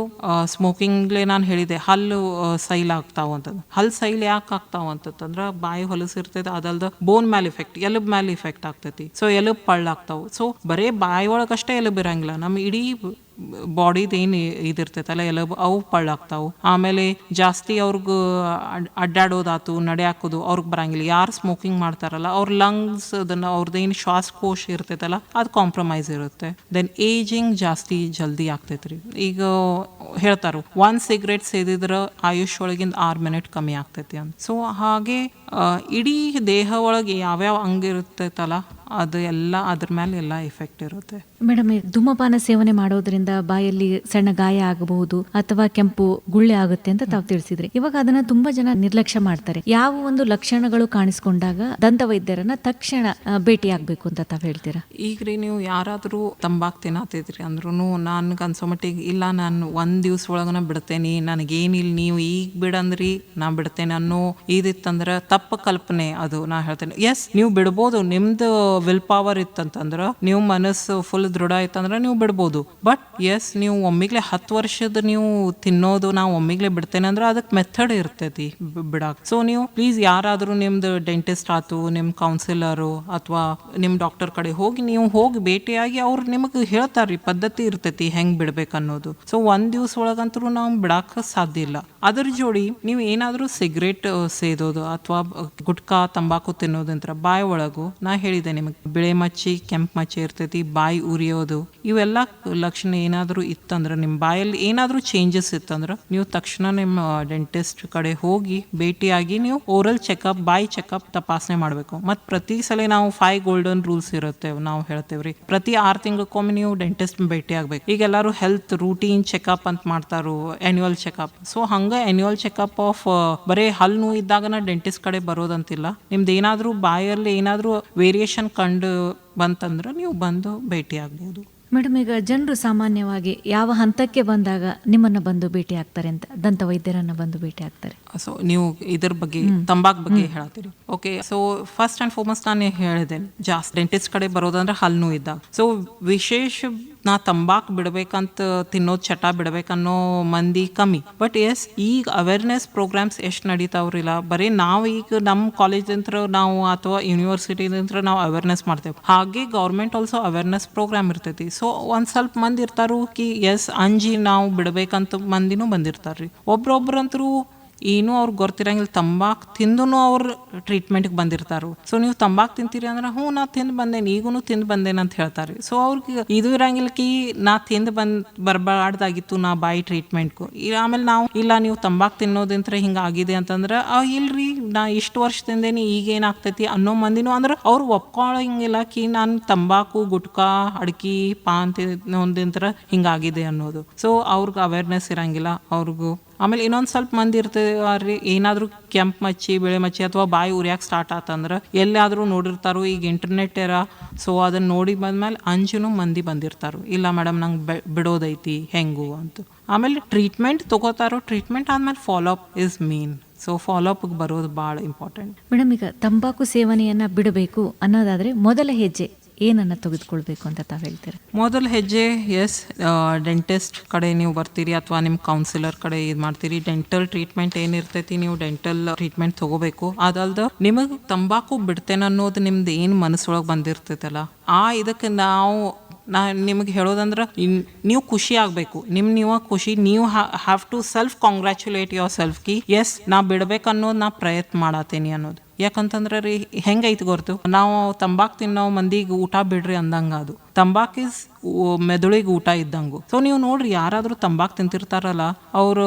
ಸ್ಮೋಕಿಂಗ್ಲೆ ನಾನು ಹೇಳಿದೆ ಹಲ್ಲು ಸೈಲ್ ಆಗ್ತಾವ ಅಂತಂದು. ಹಲ್ ಸೈಲ್ ಯಾಕೆ ಆಗ್ತಾವ ಅಂತಂದ್ರ ಬಾಯಿ ಹೊಲಸಿರ್ತೈತೆ, ಅದಲ್ದ ಬೋನ್ ಮೇಲೆ ಇಫೆಕ್ಟ್, ಎಲುಬ್ ಮೇಲೆ ಇಫೆಕ್ಟ್ ಆಗ್ತೈತಿ. ಸೊ ಎಲುಬ್ ಪಳ್ಳಾಗ್ತಾವ. ಸೊ ಬರೇ ಬಾಯಿ ಒಳಗಷ್ಟೇ ಎಲುಬ್ ಇರಂಗಿಲ್ಲ, ನಮ್ಮ ಇಡೀ ಬಾಡಿದ ಏನು ಇದಿರ್ತೈತಲ್ಲ ಎಲಬ್ ಅವು ಪಳ್ಳಾಗ್ತಾವು. ಆಮೇಲೆ ಜಾಸ್ತಿ ಅವ್ರಿಗೆ ಅಡ್ಡಾಡೋದಾತು, ನಡೆ ಹಾಕೋದು ಅವ್ರಿಗೆ ಬರಂಗಿಲ್ಲ. ಯಾರು ಸ್ಮೋಕಿಂಗ್ ಮಾಡ್ತಾರಲ್ಲ ಅವ್ರ ಲಂಗ್ಸ್ ಅದನ್ನ ಅವ್ರದ್ದೇನು ಶ್ವಾಸಕೋಶ ಇರ್ತೈತಲ್ಲ ಅದು ಕಾಂಪ್ರಮೈಸ್ ಇರುತ್ತೆ. ದೆನ್ ಏಜಿಂಗ್ ಜಾಸ್ತಿ ಜಲ್ದಿ ಆಗ್ತೈತ್ರಿ. ಈಗ ಹೇಳ್ತಾರು 1 ಸಿಗರೇಟ್ ಸೇದಿದ್ರ ಆಯುಷ್ ಒಳಗಿಂದ 6 ಮಿನಿಟ್ ಕಮ್ಮಿ ಆಗ್ತೈತಿ ಅಂತ. ಸೊ ಹಾಗೆ ಇಡೀ ದೇಹ ಒಳಗೆ ಯಾವ್ಯಾವ ಅಂಗ ಇರ್ತೈತಲ್ಲ ಅದು ಎಲ್ಲ ಅದ್ರ ಮೇಲೆ ಎಲ್ಲ ಎಫೆಕ್ಟ್ ಇರುತ್ತೆ. ಮೇಡಮ್, ಧೂಮಪಾನ ಸೇವನೆ ಮಾಡೋದ್ರಿಂದ ಬಾಯಲ್ಲಿ ಸಣ್ಣ ಗಾಯ ಆಗಬಹುದು ಅಥವಾ ಕೆಂಪು ಗುಳ್ಳೆ ಆಗುತ್ತೆ ಅಂತ ತಾವು ತಿಳಿಸಿದ್ರಿ. ಇವಾಗ ಅದನ್ನ ತುಂಬಾ ಜನ ನಿರ್ಲಕ್ಷ್ಯ ಮಾಡ್ತಾರೆ. ಯಾವ ಒಂದು ಲಕ್ಷಣಗಳು ಕಾಣಿಸ್ಕೊಂಡಾಗ ದಂತ ವೈದ್ಯರನ್ನ ತಕ್ಷಣ ಭೇಟಿ ಆಗ್ಬೇಕು ಅಂತ ತಾವ್ ಹೇಳ್ತೀರಾ? ಈಗ್ರಿ ನೀವು ಯಾರಾದ್ರೂ ತಂಬಾಕ್ ತಿನ್ನತಿದ್ರಿ ಅಂದ್ರೂ ನನ್ಗೆ ಅನ್ಸೋ ಮಟ್ಟಿಗೆ ಇಲ್ಲ ನಾನು 1 ದಿವ್ಸ ಒಳಗನ ಬಿಡ್ತೇನೆ, ನನಗೇನಿಲ್ಲ ನೀವು ಈಗ ಬಿಡಂದ್ರಿ ನಾ ಬಿಡ್ತೇನೆ ಅನ್ನೋ ಇದಿತ್ತಂದ್ರೆ ತಪ್ಪ ಕಲ್ಪನೆ ಅದು. ನಾ ಹೇಳ್ತೇನೆ ಎಸ್ ನೀವು ಬಿಡ್ಬೋದು, ನಿಮ್ದು ವಿಲ್ ಪವರ್ ಇತ್ತಂತಂದ್ರ, ನೀವು ಮನಸ್ಸು ಫುಲ್ ದೃಢ ಇತ್ತಂದ್ರೆ ನೀವು ಬಿಡ್ಬೋದು. ಬಟ್ ಎಸ್ ನೀವು ಒಮ್ಮಿಗ್ಲೆ 10 ವರ್ಷದ ನೀವು ತಿನ್ನೋದು ನಾವು ಒಮ್ಮಿಗ್ಲೆ ಬಿಡ್ತೇನೆ ಅಂದ್ರೆ ಅದಕ್ಕೆ ಮೆಥಡ್ ಇರ್ತೈತಿ ಬಿಡಾಕ್. ಸೊ ನೀವು ಪ್ಲೀಸ್ ಯಾರಾದ್ರೂ ನಿಮ್ದು ಡೆಂಟಿಸ್ಟ್ ಆತು, ನಿಮ್ ಕೌನ್ಸಿಲರು ಅಥವಾ ನಿಮ್ ಡಾಕ್ಟರ್ ಕಡೆ ಹೋಗಿ ನೀವು ಹೋಗಿ ಭೇಟಿಯಾಗಿ ಅವ್ರು ನಿಮಗೆ ಹೇಳ್ತಾರ್ರಿ, ಪದ್ಧತಿ ಇರ್ತೈತಿ ಹೆಂಗ್ ಬಿಡ್ಬೇಕು ಅನ್ನೋದು. ಸೊ 1 ದಿವ್ಸ ಒಳಗಂತರೂ ನಾವು ಬಿಡಾಕ ಸಾಧ್ಯ ಇಲ್ಲ. ಅದ್ರ ಜೋಡಿ ನೀವು ಏನಾದ್ರೂ ಸಿಗರೇಟ್ ಸೇದೋದು ಅಥವಾ ಗುಟ್ಕಾ ತಂಬಾಕು ತಿನ್ನೋದಂತ್ರ ಬಾಯಿ ಒಳಗು ನಾ ಹೇಳಿದೆ ನಿಮಗೆ ಬಿಳೆ ಮಚ್ಚಿ ಕೆಂಪು ಮಚ್ಚಿ ಇರ್ತೈತಿ, ಬಾಯಿ ಉರಿಯೋದು, ಇವೆಲ್ಲ ಲಕ್ಷಣ ಏನಾದರೂ ಇತ್ತಂದ್ರೆ ನಿಮ್ಮ ಬಾಯಲ್ಲಿ ಏನಾದರೂ ಚೇಂಜಸ್ ಇತ್ತಂದ್ರೆ ನೀವು ತಕ್ಷಣ ನಿಮ್ಮ ಡೆಂಟಿಸ್ಟ್ ಕಡೆ ಹೋಗಿ ಭೇಟಿಯಾಗಿ ನೀವು ಓರಲ್ ಚೆಕಪ್, ಬಾಯಿ ಚೆಕಪ್ ತಪಾಸಣೆ ಮಾಡಬೇಕು. ಮತ್ತು ಪ್ರತಿ ಸಲ ನಾವು 5 ಗೋಲ್ಡನ್ ರೂಲ್ಸ್ ಇರುತ್ತೆ ನಾವು ಹೇಳ್ತೇವ್ರಿ. ಪ್ರತಿ 6 ತಿಂಗಳಕ್ಕೊಮ್ಮೆ ನೀವು ಡೆಂಟಿಸ್ಟ್ ಭೇಟಿ ಆಗ್ಬೇಕು. ಈಗ ಎಲ್ಲರೂ ಹೆಲ್ತ್ ರೂಟೀನ್ ಚೆಕಪ್ ಅಂತ ಮಾಡ್ತಾರೋ, ಆನ್ಯುವಲ್ ಚೆಕಪ್. ಸೊ ಹಂಗೆ ಆನ್ಯುವಲ್ ಚೆಕಪ್ ಆಫ್ ಬರೀ ಹಲ್ಲು ನೋವು ಇದ್ದಾಗನ ಡೆಂಟಿಸ್ಟ್ ಕಡೆ ಬರೋದಂತಿಲ್ಲ. ನಿಮ್ದು ಏನಾದರೂ ಬಾಯಲ್ಲಿ ಏನಾದರೂ ವೇರಿಯೇಷನ್ ಕಂಡು ಬಂತಂದ್ರೆ ನೀವು ಬಂದು ಭೇಟಿ ಆಗ್ಬೋದು. ಮೇಡಮ್, ಈಗ ಜನರು ಸಾಮಾನ್ಯವಾಗಿ ಯಾವ ಹಂತಕ್ಕೆ ಬಂದಾಗ ನಿಮ್ಮನ್ನ ಬಂದು ಭೇಟಿ ಆಗ್ತಾರೆ ಅಂತ, ದಂತ ವೈದ್ಯರನ್ನ ಬಂದು ಭೇಟಿ ಆಗ್ತಾರೆ? ಸೊ ನೀವು ಇದ್ರ ಬಗ್ಗೆ ತಂಬಾಕ್ ಬಗ್ಗೆ ಹೇಳತ್ತೀರಿ. Okay, so first and foremost ನಾನು ಹೇಳಿದೆ ಜಾಸ್ತಿ ಡೆಂಟಿಸ್ಟ್ ಕಡೆ ಬರೋದಂದ್ರೆ ಹಲ್ಲು ನೋವು ಇದ್ದಾಗ. ಸೊ ವಿಶೇಷ ನಾ ತಂಬಾಕ್ ಬಿಡ್ಬೇಕಂತ ತಿನ್ನೋದು ಚಟ ಬಿಡ್ಬೇಕನ್ನೋ ಮಂದಿ ಕಮ್ಮಿ. ಬಟ್ ಎಸ್ ಈಗ ಅವೇರ್ನೆಸ್ ಪ್ರೋಗ್ರಾಮ್ಸ್ ಎಷ್ಟು ನಡೀತಾವ್ರಿಲ್ಲ, ಬರೀ ನಾವು ಈಗ ನಮ್ಮ ಕಾಲೇಜಿಂದ ನಾವು ಅಥವಾ ಯೂನಿವರ್ಸಿಟಿದಿಂದ ನಾವು ಅವೇರ್ನೆಸ್ ಮಾಡ್ತೇವೆ. ಹಾಗೆ ಗೌರ್ಮೆಂಟ್ ಆಲ್ಸೋ ಅವೇರ್ನೆಸ್ ಪ್ರೋಗ್ರಾಮ್ ಇರ್ತೈತಿ. ಸೊ ಒಂದ್ ಸ್ವಲ್ಪ ಮಂದಿ ಇರ್ತಾರು ಕಿ ಎಸ್ ಅಂಜಿ ನಾವು ಬಿಡ್ಬೇಕಂತ ಮಂದಿನೂ ಬಂದಿರ್ತಾರ್ರಿ. ಒಬ್ರೊಬ್ರಂತರೂ ಏನೂ ಅವ್ರಿಗೆ ಗೊತ್ತಿರಂಗಿಲ್ಲ, ತಂಬಾಕು ತಿಂದೂ ಅವ್ರು ಟ್ರೀಟ್ಮೆಂಟ್ಗೆ ಬಂದಿರ್ತಾರು. ಸೊ ನೀವು ತಂಬಾಕು ತಿಂತೀರಿ ಅಂದ್ರೆ ಹ್ಞೂ ನಾ ತಿಂದು ಬಂದೇನೆ, ಈಗೂ ತಿಂದು ಬಂದೇನೆ ಅಂತ ಹೇಳ್ತಾರೆ. ಸೊ ಅವ್ರಿಗೆ ಇದು ಇರಂಗಿಲ್ಲ ಕಿ ನಾ ತಿಂದು ಬರಬಾರ್ದಾಗಿತ್ತು ನಾ ಬಾಯಿ ಟ್ರೀಟ್ಮೆಂಟ್ಗೂ. ಆಮೇಲೆ ನಾವು ಇಲ್ಲ ನೀವು ತಂಬಾಕು ತಿನ್ನೋದಂತ್ರ ಹಿಂಗೆ ಆಗಿದೆ ಅಂತಂದ್ರೆ ಇಲ್ರಿ ನಾ ಇಷ್ಟು ವರ್ಷ ತಿಂದೇನಿ ಈಗೇನಾಗ್ತೈತಿ ಅನ್ನೋ ಮಂದಿನೂ ಅಂದ್ರೆ ಅವ್ರು ಒಪ್ಕೊಳ್ಳಂಗಿಲ್ಲ ಕಿ ನಾನು ತಂಬಾಕು ಗುಟ್ಕಾ ಅಡ್ಕಿ ಪಾನ್ ತಿನ್ನೋದಂತ್ರ ಹಿಂಗಾಗಿದೆ ಅನ್ನೋದು. ಸೊ ಅವ್ರಿಗೆ ಅವೇರ್ನೆಸ್ ಇರಂಗಿಲ್ಲ ಅವ್ರಿಗೂ. ಆಮೇಲೆ ಇನ್ನೊಂದು ಸ್ವಲ್ಪ ಮಂದಿ ಇರ್ತೇವ್ರಿ, ಏನಾದರೂ ಕೆಂಪು ಮಚ್ಚಿ ಬಿಳೆ ಮಚ್ಚಿ ಅಥವಾ ಬಾಯಿ ಉರಿಯಾಕೆ ಸ್ಟಾರ್ಟ್ ಆತಂದ್ರೆ ಎಲ್ಲಾದರೂ ನೋಡಿರ್ತಾರೋ, ಈಗ ಇಂಟರ್ನೆಟ್ ಇರ. ಸೊ ಅದನ್ನು ನೋಡಿ ಬಂದ್ಮೇಲೆ ಅಂಜುನು ಮಂದಿ ಬಂದಿರ್ತಾರೋ, ಇಲ್ಲ ಮೇಡಮ್ ನಂಗೆ ಬಿಡೋದೈತಿ ಹೆಂಗು ಅಂತ. ಆಮೇಲೆ ಟ್ರೀಟ್ಮೆಂಟ್ ತಗೋತಾರೋ, ಟ್ರೀಟ್ಮೆಂಟ್ ಆದ್ಮೇಲೆ follow up is main. So follow ಅಪ್ಗೆ ಬರೋದು ಭಾಳ ಇಂಪಾರ್ಟೆಂಟ್. ಮೇಡಮ್, ಈಗ ತಂಬಾಕು ಸೇವನೆಯನ್ನ ಬಿಡಬೇಕು ಅನ್ನೋದಾದ್ರೆ ಮೊದಲ ಹೆಜ್ಜೆ ಏನನ್ನ ತೆಗೆದುಕೊಳ್ಬೇಕು ಅಂತ ತಾವು ಹೇಳ್ತೀರಾ? ಮೊದಲ ಹೆಜ್ಜೆ ಎಸ್ ಡೆಂಟಿಸ್ಟ್ ಕಡೆ ನೀವು ಬರ್ತೀರಿ ಅಥವಾ ನಿಮ್ಮ ಕೌನ್ಸಿಲರ್ ಕಡೆ ಇದು ಮಾಡ್ತೀರಿ. ಡೆಂಟಲ್ ಟ್ರೀಟ್ಮೆಂಟ್ ಏನಿರ್ತೈತಿ ನೀವು ಡೆಂಟಲ್ ಟ್ರೀಟ್ಮೆಂಟ್ ತಗೋಬೇಕು. ಅದಲ್ದ ನಿಮಗೆ ತಂಬಾಕು ಬಿಡ್ತೇನೆ ಅನ್ನೋದು ನಿಮ್ದು ಏನು ಮನಸ್ಸೊಳಗೆ ಬಂದಿರ್ತೈತಲ್ಲ ಇದಕ್ಕೆ ನಾ ನಿಮಗೆ ಹೇಳೋದಂದ್ರೆ ನೀವು ಖುಷಿ ಆಗಬೇಕು. ನೀವು ಖುಷಿ, ನೀವು have to self congratulate yourself ಕಿ ಎಸ್ ನಾ ಬಿಡ್ಬೇಕನ್ನೋದು ನಾ ಪ್ರಯತ್ನ ಮಾಡತ್ತೇನಿ ಅನ್ನೋದು. ಯಾಕಂತಂದ್ರೆ ರೀ ಹೆಂಗೈತಿ ಗೊತ್ತು, ನಾವು ತಂಬಾಕು ತಿನ್ನೋ ಮಂದಿಗೆ ಊಟ ಬಿಡ್ರಿ ಅಂದಂಗ ಅದು. ತಂಬಾಕ್ ಇಸ್ ಮೆದುಳಿಗೆ ಊಟ ಇದ್ದಂಗು. ಸೊ ನೀವು ನೋಡ್ರಿ ಯಾರಾದರೂ ತಂಬಾಕು ತಿಂತಿರ್ತಾರಲ್ಲ ಅವರು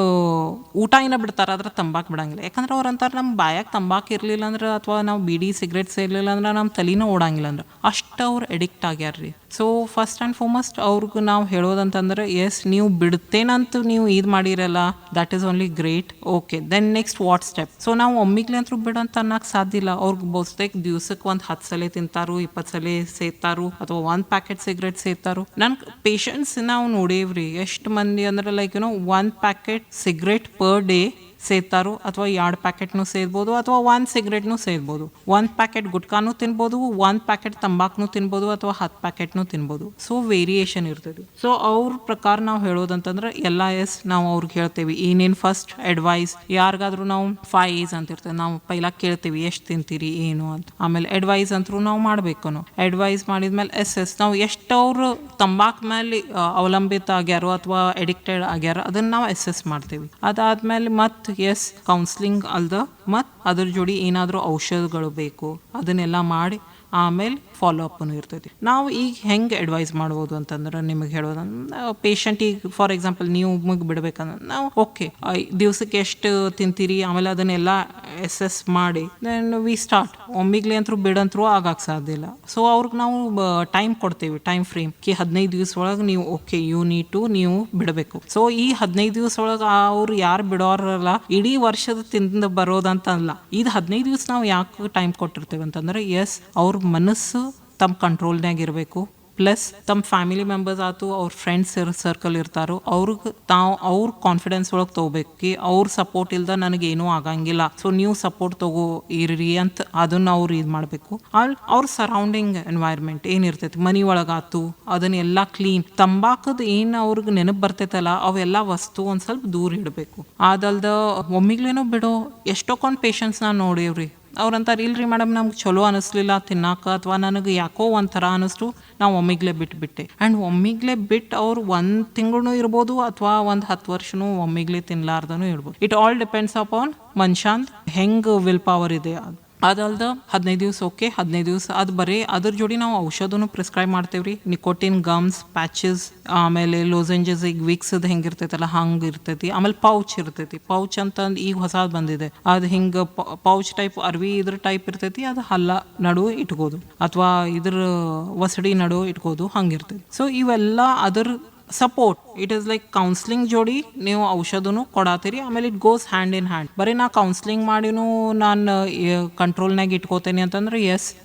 ಊಟ ಏನ ಬಿಡ್ತಾರ, ಆದ್ರೆ ತಂಬಾಕು ಬಿಡಂಗಿಲ್ಲ. ಯಾಕಂದ್ರೆ ಅವ್ರು ಅಂತಾರೆ ನಮ್ಮ ಬಾಯಾಗ ತಂಬಾಕು ಇರಲಿಲ್ಲ ಅಂದ್ರೆ ಅಥವಾ ನಾವು ಬೀಡಿ ಸಿಗರೇಟ್ಸ್ ಇರಲಿಲ್ಲ ಅಂದ್ರೆ ನಮ್ಮ ತಲೆನೂ ಓಡಂಗಿಲ್ಲ ಅಂದ್ರೆ ಅಷ್ಟು ಅವ್ರು ಎಡಿಕ್ಟ್ ಆಗ್ಯಾರ್ರಿ. ಸೊ ಫಸ್ಟ್ ಆ್ಯಂಡ್ ಫಾರ್ಮೋಸ್ಟ್ ಅವ್ರಿಗೆ ನಾವು ಹೇಳೋದಂತಂದ್ರೆ ಎಸ್ ನೀವು ಬಿಡ್ತೇನಂತೂ ನೀವು ಇದು ಮಾಡಿರಲ್ಲ, that is only great. Okay, then next what step? So ನಾವು ಒಮ್ಮಿಗ್ಲೆ ಅಂತೂ ಬಿಡಂತ ಅನ್ನಕ್ಕೆ ಸಾಧ್ಯ ಇಲ್ಲ. ಅವ್ರಿಗೆ ಬಹುತೇಕ ದಿವ್ಸಕ್ಕೆ ಒಂದು 10 ಸಲ ತಿಂತಾರು, 20 ಸಲ ಸೇತಾರು ಅಥವಾ 1 ಪ್ಯಾಕೆಟ್ ಸಿಗರೇಟ್ ಸೇತಾರು. ನನ್ ಪೇಷಂಟ್ಸ್ ನಾವು ನೋಡೇವ್ರಿ ಎಷ್ಟು ಮಂದಿ ಅಂದ್ರೆ like 1 packet cigarette per day ಸೇತಾರೋ ಅಥವಾ 2 ಪ್ಯಾಕೆಟ್ನು ಸೇದ್ಬೋದು ಅಥವಾ 1 ಸಿಗರೇಟ್ನು ಸೇದ್ಬೋದು, 1 ಪ್ಯಾಕೆಟ್ ಗುಟ್ಕಾನು ತಿನ್ಬೋದು, 1 ಪ್ಯಾಕೆಟ್ ತಂಬಾಕ್ನು ತಿನ್ಬೋದು ಅಥವಾ 10 ಪ್ಯಾಕೆಟ್ನು ತಿನ್ಬೋದು. ಸೊ ವೇರಿಯೇಷನ್ ಇರ್ತದೆ. ಸೊ ಅವ್ರ ಪ್ರಕಾರ ನಾವು ಹೇಳೋದಂತಂದ್ರೆ ಎಲ್ಲ ನಾವು ಅವ್ರಿಗೆ ಹೇಳ್ತೇವೆ ಏನೇನು ಫಸ್ಟ್ ಅಡ್ವೈಸ್. ಯಾರಿಗಾದ್ರೂ ನಾವು 5 A's ಅಂತ ಇರ್ತದೆ, ನಾವು ಪೈಲ ಕೇಳ್ತೇವೆ ಎಷ್ಟು ತಿಂತೀರಿ ಏನು ಅಂತ. ಆಮೇಲೆ ಅಡ್ವೈಸ್ ಅಂತೂ ನಾವು ಮಾಡಬೇಕು. ಅಡ್ವೈಸ್ ಮಾಡಿದ್ಮೇಲೆ ನಾವು ಎಷ್ಟು ಅವರು ತಂಬಾಕ್ ಮೇಲೆ ಅವಲಂಬಿತ ಆಗ್ಯಾರೋ ಅಥವಾ ಅಡಿಕ್ಟೆಡ್ ಆಗ್ಯಾರ ಅದನ್ನ ನಾವು ಅಸೆಸ್ ಮಾಡ್ತೀವಿ. ಅದಾದ್ಮೇಲೆ ಕೌನ್ಸ್ಲಿಂಗ್ ಅಲ್ದ ಮತ್ತು ಅದ್ರ ಜೋಡಿ ಏನಾದರೂ ಔಷಧಗಳು ಬೇಕು ಅದನ್ನೆಲ್ಲ ಮಾಡಿ ಆಮೇಲೆ ಫಾಲೋ ಅಪ್ನು ಇರ್ತೈತಿ. ನಾವು ಈಗ ಹೆಂಗೆ ಅಡ್ವೈಸ್ ಮಾಡ್ಬೋದು ಅಂತಂದ್ರೆ ನಿಮಗೆ ಹೇಳೋದಂದ್ರೆ ಪೇಷಂಟ್ ಈಗ ಫಾರ್ ಎಕ್ಸಾಂಪಲ್ ನೀವು ಬಿಡ್ಬೇಕಂದ್ರೆ ನಾವು ಓಕೆ ದಿವ್ಸಕ್ಕೆ ಎಷ್ಟು ತಿಂತೀರಿ ಆಮೇಲೆ ಅದನ್ನೆಲ್ಲ ಎಸ್ ಮಾಡಿ ದೆನ್ ವಿ ಸ್ಟಾರ್ಟ್. ಒಮ್ಮಿಗ್ಲೆ ಅಂತರೂ ಬಿಡಂತರೂ ಆಗಕ್ಕೆ ಸಾಧ್ಯ ಇಲ್ಲ. ಸೊ ಅವ್ರಿಗೆ ನಾವು ಟೈಮ್ ಕೊಡ್ತೇವೆ, ಟೈಮ್ ಫ್ರೇಮ್ 15 ದಿವಸ ಒಳಗೆ ನೀವು ಓಕೆ ಯು ನೀಡ್ ಟು ನೀವು ಬಿಡಬೇಕು. ಸೊ ಈ 15 ದಿವಸ ಒಳಗೆ ಅವ್ರು ಯಾರು ಬಿಡೋರಲ್ಲ ಇಡೀ ವರ್ಷದ ತಿಂದು ಬರೋದಂತ ಅಲ್ಲ. ಇದು 15 ದಿವಸ ನಾವು ಯಾಕೆ ಟೈಮ್ ಕೊಟ್ಟಿರ್ತೇವೆ ಅಂತಂದ್ರೆ ಅವ್ರ ಮನಸ್ಸು ತಮ್ಮ ಕಂಟ್ರೋಲ್ನಾಗ ಇರಬೇಕು. ಪ್ಲಸ್ ತಮ್ಮ ಫ್ಯಾಮಿಲಿ ಮೆಂಬರ್ಸ್ ಆಯ್ತು ಅವ್ರ ಫ್ರೆಂಡ್ಸ್ ಸರ್ಕಲ್ ಇರ್ತಾರೋ ಅವ್ರಿಗೆ ಅವ್ರ ಕಾನ್ಫಿಡೆನ್ಸ್ ಒಳಗೆ ತೊಗೋಬೇಕು. ಅವ್ರ ಸಪೋರ್ಟ್ ಇಲ್ದ ನನಗೇನೂ ಆಗಂಗಿಲ್ಲ, ಸೊ ನೀವು ಸಪೋರ್ಟ್ ತಗೋ ಇರ್ರಿ ಅಂತ ಅದನ್ನ ಅವ್ರು ಇದು ಮಾಡಬೇಕು. ಅವ್ರ ಸರೌಂಡಿಂಗ್ ಎನ್ವೈರ್ಮೆಂಟ್ ಏನಿರ್ತೈತಿ ಮನೆ ಒಳಗಾತು ಅದನ್ನೆಲ್ಲ ಕ್ಲೀನ್. ತಂಬಾಕದ ಏನು ಅವ್ರಿಗೆ ನೆನಪು ಬರ್ತೈತಲ್ಲ ಅವೆಲ್ಲ ವಸ್ತು ಒಂದು ಸ್ವಲ್ಪ ದೂರ ಇಡಬೇಕು. ಅದಲ್ದ ಒಮ್ಮಿಗ್ಲೇನೋ ಬಿಡೋ ಎಷ್ಟೊಂದು ಪೇಷಂಟ್ಸ್ ನಾನು ನೋಡೇವ್ರಿ. ಅವ್ರಂತಾರೆ ಇಲ್ರಿ ಮೇಡಮ್ ನಮ್ಗೆ ಚಲೋ ಅನಿಸ್ಲಿಲ್ಲ ತಿನ್ನಾಕ ಅಥವಾ ನನಗೆ ಯಾಕೋ ಒಂಥರ ಅನ್ನಿಸ್ತು ನಾವು ಒಮ್ಮಿಗ್ಲೇ ಬಿಟ್ಬಿಟ್ಟೆ. ಆ್ಯಂಡ್ ಒಮ್ಮಿಗ್ಲೇ ಬಿಟ್ಟು ಅವ್ರು 1 ತಿಂಗಳು ಇರ್ಬೋದು ಅಥವಾ 10 ವರ್ಷನೂ ಒಮ್ಮಿಗ್ಲೇ ತಿನ್ಲಾರ್ದನೂ ಇರ್ಬೋದು. ಇಟ್ ಆಲ್ ಡಿಪೆಂಡ್ಸ್ ಅಪಾನ್ ಮನುಷ್ಯಂದ್ ಹೆಂಗೆ ವಿಲ್ ಪವರ್ ಇದೆ. ಅದಲ್ದ 15 ದಿವಸ ಓಕೆ 15 ದಿವಸ ಅದು ಬರೀ ಅದ್ರ ಜೋಡಿ ನಾವು ಔಷಧನೂ ಪ್ರಿಸ್ಕ್ರೈಬ್ ಮಾಡ್ತೇವ್ರಿ. ನಿಕೋಟಿನ್ ಗಮ್ಸ್ ಪ್ಯಾಚಸ್ ಆಮೇಲೆ ಲೋಸೆಂಜಸ್ ಈಗ ವಿಕ್ಸದ್ ಹೆಂಗಿರ್ತೈತಲ್ಲ ಹಂಗೆ ಇರ್ತೈತಿ. ಆಮೇಲೆ ಪೌಚ್ ಇರ್ತೈತಿ. ಪೌಚ್ ಅಂತಂದು ಈಗ ಹೊಸದು ಬಂದಿದೆ. ಅದು ಹಿಂಗೆ ಪೌಚ್ ಟೈಪ್ ಅರ್ವಿ ಇದ್ರ ಟೈಪ್ ಇರ್ತೈತಿ. ಅದು ಹಲ್ಲ ನಡು ಇಟ್ಕೋದು ಅಥವಾ ಇದ್ರ ವಸಡಿ ನಡು ಇಟ್ಕೋದು ಹಂಗಿರ್ತೈತಿ. ಸೊ ಇವೆಲ್ಲ ಅದರ support. It is like counselling ಜೋಡಿ ನೀವು ಔಷಧನೂ ಕೊಡಾತೀರಿ. ಆಮೇಲೆ it goes hand in hand. ಬರೀ ನಾ ಕೌನ್ಸ್ಲಿಂಗ್ ಮಾಡಿನೂ ನಾನು ಕಂಟ್ರೋಲ್ನಾಗ ಇಟ್ಕೋತೇನೆ ಅಂತಂದ್ರೆ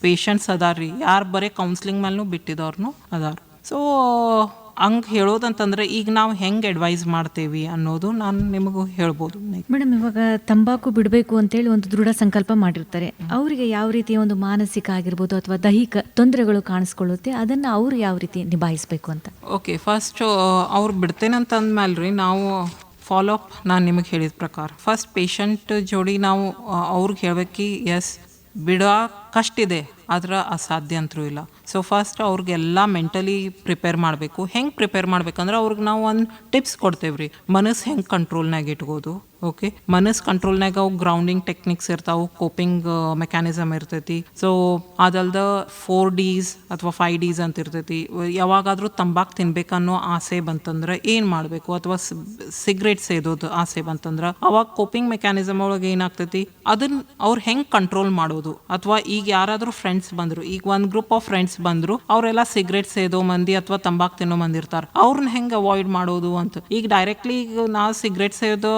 ಪೇಷಂಟ್ಸ್ ಅದಾರ್ರಿ ಯಾರು ಬರೀ ಕೌನ್ಸ್ಲಿಂಗ್ ಮೇಲೂ ಬಿಟ್ಟಿದವ್ರನ್ನೂ ಅದಾರ. ಸೊ ಹಂಗೆ ಹೇಳೋದಂತಂದ್ರೆ ಈಗ ನಾವು ಹೆಂಗೆ ಅಡ್ವೈಸ್ ಮಾಡ್ತೇವಿ ಅನ್ನೋದು ನಾನು ನಿಮಗೂ ಹೇಳ್ಬೋದು. ಮೇಡಮ್, ಇವಾಗ ತಂಬಾಕು ಬಿಡಬೇಕು ಅಂತೇಳಿ ಒಂದು ದೃಢ ಸಂಕಲ್ಪ ಮಾಡಿರ್ತಾರೆ. ಅವರಿಗೆ ಯಾವ ರೀತಿಯ ಒಂದು ಮಾನಸಿಕ ಆಗಿರ್ಬೋದು ಅಥವಾ ದೈಹಿಕ ತೊಂದರೆಗಳು ಕಾಣಿಸ್ಕೊಳ್ಳುತ್ತೆ, ಅದನ್ನು ಅವ್ರು ಯಾವ ರೀತಿ ನಿಭಾಯಿಸಬೇಕು ಅಂತ? ಓಕೆ, ಫಸ್ಟ್ ಅವ್ರು ಬಿಡ್ತೇನೆ ಅಂತ ಅಂದ್ಮೇಲೆ ನಾವು ಫಾಲೋ ಅಪ್ ನಾನು ನಿಮಗೆ ಹೇಳಿದ ಪ್ರಕಾರ ಫಸ್ಟ್ ಪೇಷಂಟ್ ಜೋಡಿ ನಾವು ಅವ್ರಿಗೆ ಹೇಳ್ಬೇಕು ಬಿಡೋ ಕಷ್ಟ ಇದೆ ಆದ್ರೆ ಅಸಾಧ್ಯ ಅಂತರೂ ಇಲ್ಲ. ಸೊ ಫಸ್ಟ್ ಅವ್ರಿಗೆಲ್ಲ ಮೆಂಟಲಿ ಪ್ರಿಪೇರ್ ಮಾಡಬೇಕು. ಹೆಂಗೆ ಪ್ರಿಪೇರ್ ಮಾಡ್ಬೇಕಂದ್ರೆ ಅವ್ರಿಗೆ ನಾವು ಒಂದು ಟಿಪ್ಸ್ ಕೊಡ್ತೇವೆ ರೀ. ಮನಸ್ಸು ಹೆಂಗೆ ಕಂಟ್ರೋಲ್ನಾಗ ಇಟ್ಕೋದು. ಓಕೆ, ಮನಸ್ಸು ಕಂಟ್ರೋಲ್ನಾಗ ಅವು ಗ್ರೌಂಡಿಂಗ್ ಟೆಕ್ನಿಕ್ಸ್ ಇರ್ತಾವೆ, ಕೋಪಿಂಗ್ ಮೆಕ್ಯಾನಿಸಮ್ ಇರ್ತೈತಿ. ಸೊ ಅದಲ್ದ 4 Ds ಅಥವಾ 5 Ds ಅಂತ ಇರ್ತೈತಿ. ಯಾವಾಗಾದರೂ ತಂಬಾಕು ತಿನ್ಬೇಕನ್ನೋ ಆಸೆ ಬಂತಂದ್ರೆ ಏನು ಮಾಡಬೇಕು, ಅಥವಾ ಸಿಗರೇಟ್ ಸೇದೋದು ಆಸೆ ಬಂತಂದ್ರೆ ಅವಾಗ ಕೋಪಿಂಗ್ ಮೆಕ್ಯಾನಿಸಮ್ ಒಳಗೆ ಏನಾಗ್ತೈತಿ ಅದನ್ನ ಅವ್ರು ಹೆಂಗೆ ಕಂಟ್ರೋಲ್ ಮಾಡೋದು. ಅಥವಾ ಈಗ ಯಾರಾದರೂ ಫ್ರೆಂಡ್ಸ್ ಬಂದರು, ಈಗ ಒಂದು ಗ್ರೂಪ್ ಆಫ್ ಫ್ರೆಂಡ್ಸ್ ಬಂದರು, ಅವರೆಲ್ಲ ಸಿಗರೇಟ್ ಸೇದೋ ಮಂದಿ ಅಥವಾ ತಂಬಾಕು ತಿನ್ನೋ ಮಂದಿ ಇರ್ತಾರೆ, ಅವ್ರನ್ನ ಹೆಂಗೆ ಅವಾಯ್ಡ್ ಮಾಡೋದು ಅಂತ. ಈಗ ಡೈರೆಕ್ಟ್ಲಿ ಈಗ ನಾವು ಸಿಗರೇಟ್ ಸೇದೋ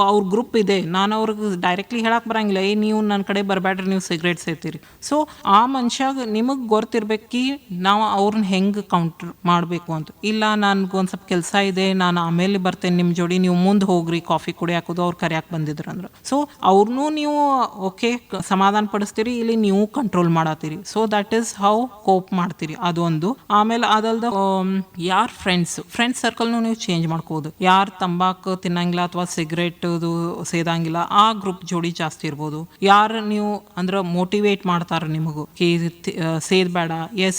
ಅವ್ರ ಗ್ರೂಪ್ ಇದೆ, ನಾನು ಅವ್ರಿಗೆ ಡೈರೆಕ್ಟ್ಲಿ ಹೇಳಕ್ಕೆ ಬರಂಗಿಲ್ಲ ನೀವು ನನ್ನ ಕಡೆ ಬರಬೇಡ್ರಿ ನೀವು ಸಿಗರೇಟ್ ಸೇತೀರಿ. ಸೊ ಆ ಮನುಷ್ಯಾಗ ನಿಮಗೆ ಗೊತ್ತಿರ್ಬೇಕಿ ನಾವು ಅವ್ರನ್ನ ಹೆಂಗೆ ಕೌಂಟರ್ ಮಾಡಬೇಕು ಅಂತ. ಇಲ್ಲ ನನಗೊಂದು ಸ್ವಲ್ಪ ಕೆಲಸ ಇದೆ ನಾನು ಆಮೇಲೆ ಬರ್ತೇನೆ ನಿಮ್ಮ ಜೋಡಿ, ನೀವು ಮುಂದೆ ಹೋಗ್ರಿ ಕಾಫಿ ಕುಡಿ ಹಾಕೋದು ಅವ್ರು ಕರಿಯಾಕೆ ಬಂದಿದ್ರಂದ್ರೆ. ಸೊ ಅವ್ರನ್ನೂ ನೀವು ಓಕೆ ಸಮಾಧಾನ ಪಡಿಸ್ತೀರಿ, ಇಲ್ಲಿ ನೀವು ಕಂಟ್ರೋಲ್ ಮಾಡತ್ತೀರಿ. So that is how cope ಮಾಡ್ತೀರಿ, ಅದೊಂದು. ಆಮೇಲೆ ಅದಲ್ದ ಯಾರ್ ಫ್ರೆಂಡ್ಸ್ ಸರ್ಕಲ್ನು ನೀವು ಚೇಂಜ್ ಮಾಡ್ಕೋದು. ಯಾರು ತಂಬಾಕು ತಿನ್ನಂಗಿಲ್ಲ ಅಥವಾ ಸಿಗರೇಟ್ ಸೇದಂಗಿಲ್ಲ ಆ ಗ್ರೂಪ್ ಜೋಡಿ ಜಾಸ್ತಿ ಇರ್ಬೋದು. ಯಾರು ನೀವು ಅಂದ್ರೆ ಮೋಟಿವೇಟ್ ಮಾಡ್ತಾರ ನಿಮಗೂ ಸೇದ್ಬೇಡ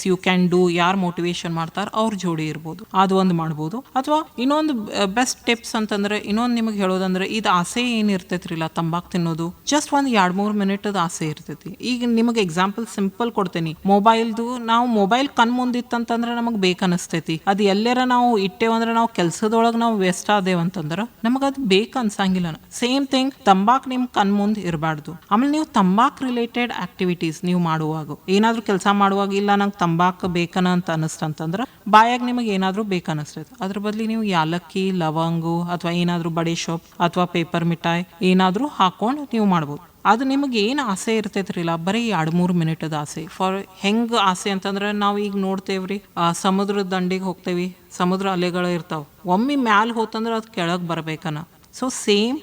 ಯು ಕ್ಯಾನ್ ಡೂ, ಯಾರು ಮೋಟಿವೇಶನ್ ಮಾಡ್ತಾರ ಅವ್ರ ಜೋಡಿ ಇರ್ಬೋದು, ಅದು ಒಂದು ಮಾಡ್ಬೋದು. ಅಥವಾ ಇನ್ನೊಂದು ಬೆಸ್ಟ್ ಟಿಪ್ಸ್ ಅಂತಂದ್ರೆ ಇನ್ನೊಂದು ನಿಮಗೆ ಹೇಳೋದಂದ್ರೆ ಇದು ಆಸೆ ಏನಿರ್ತೈತ್ರಿಲ್ಲ ತಂಬಾಕು ತಿನ್ನೋದು ಜಸ್ಟ್ ಒಂದು 2-3 ಮಿನಿಟದ ಆಸೆ ಇರ್ತೈತಿ. ಈಗ ನಿಮಗೆ ಎಕ್ಸಾಂಪಲ್ ಸಿಂಪಲ್ ಕೊಡ್ತೇನೆ. ಮೊಬೈಲ್ದು ನಾವು ಮೊಬೈಲ್ ಕಣ್ ಮುಂದಿತ್ತಂತಂದ್ರೆ ನಮಗೆ ಬೇಕನ್ನಿಸ್ತೈತಿ. ಅದು ಎಲ್ಲರ ನಾವು ಇಟ್ಟೇವಂದ್ರೆ ನಾವು ಕೆಲಸದೊಳಗೆ ನಾವು ವೇಸ್ಟ್ ಆದೇವಂತಂದ್ರೆ ನಮಗೆ ಅದು ಬೇಕು ಅನ್ಸಂಗಿಲ್ಲ. ಸೇಮ್ ಥಿಂಗ್ ತಂಬಾಕು ನಿಮ್ಮ ಕಣ್ ಮುಂದೆ ಇರಬಾರ್ದು. ಆಮೇಲೆ ನೀವು ತಂಬಾಕು ರಿಲೇಟೆಡ್ ಆಕ್ಟಿವಿಟೀಸ್ ನೀವು ಮಾಡುವಾಗ ಏನಾದರೂ ಕೆಲಸ ಮಾಡುವಾಗ ಇಲ್ಲ ನಂಗೆ ತಂಬಾಕು ಬೇಕನ ಅಂತ ಅನಿಸ್ತಂತಂದ್ರೆ ಬಾಯಾಗ ನಿಮಗೆ ಏನಾದರೂ ಬೇಕನ್ನಿಸ್ತೈತೆ, ಅದ್ರ ಬದಲಿ ನೀವು ಯಾಲಕ್ಕಿ ಲವಂಗು ಅಥವಾ ಏನಾದರೂ ಬಡೆ ಸೊಪ್ಪು ಅಥವಾ ಪೇಪರ್ ಮಿಠಾಯಿ ಏನಾದರೂ ಹಾಕೊಂಡು ನೀವು ಮಾಡ್ಬೋದು. ಅದು ನಿಮಗೆ ಏನು ಆಸೆ ಇರ್ತೈತ್ರಿಲ್ಲ ಬರೀ 2-3 ಮಿನಿಟದ ಆಸೆ. ಫಾರ್ ಹೆಂಗೆ ಆಸೆ ಅಂತಂದ್ರೆ ನಾವು ಈಗ ನೋಡ್ತೇವ್ರಿ ಸಮುದ್ರದ ದಂಡಿಗೆ ಹೋಗ್ತೇವಿ, ಸಮುದ್ರ ಅಲೆಗಳು ಇರ್ತಾವೆ, ಒಮ್ಮೆ ಮ್ಯಾಲೆ ಹೋತಂದ್ರೆ ಅದು ಕೆಳಗೆ ಬರ್ಬೇಕನ ಸೊ ಸೇಮ್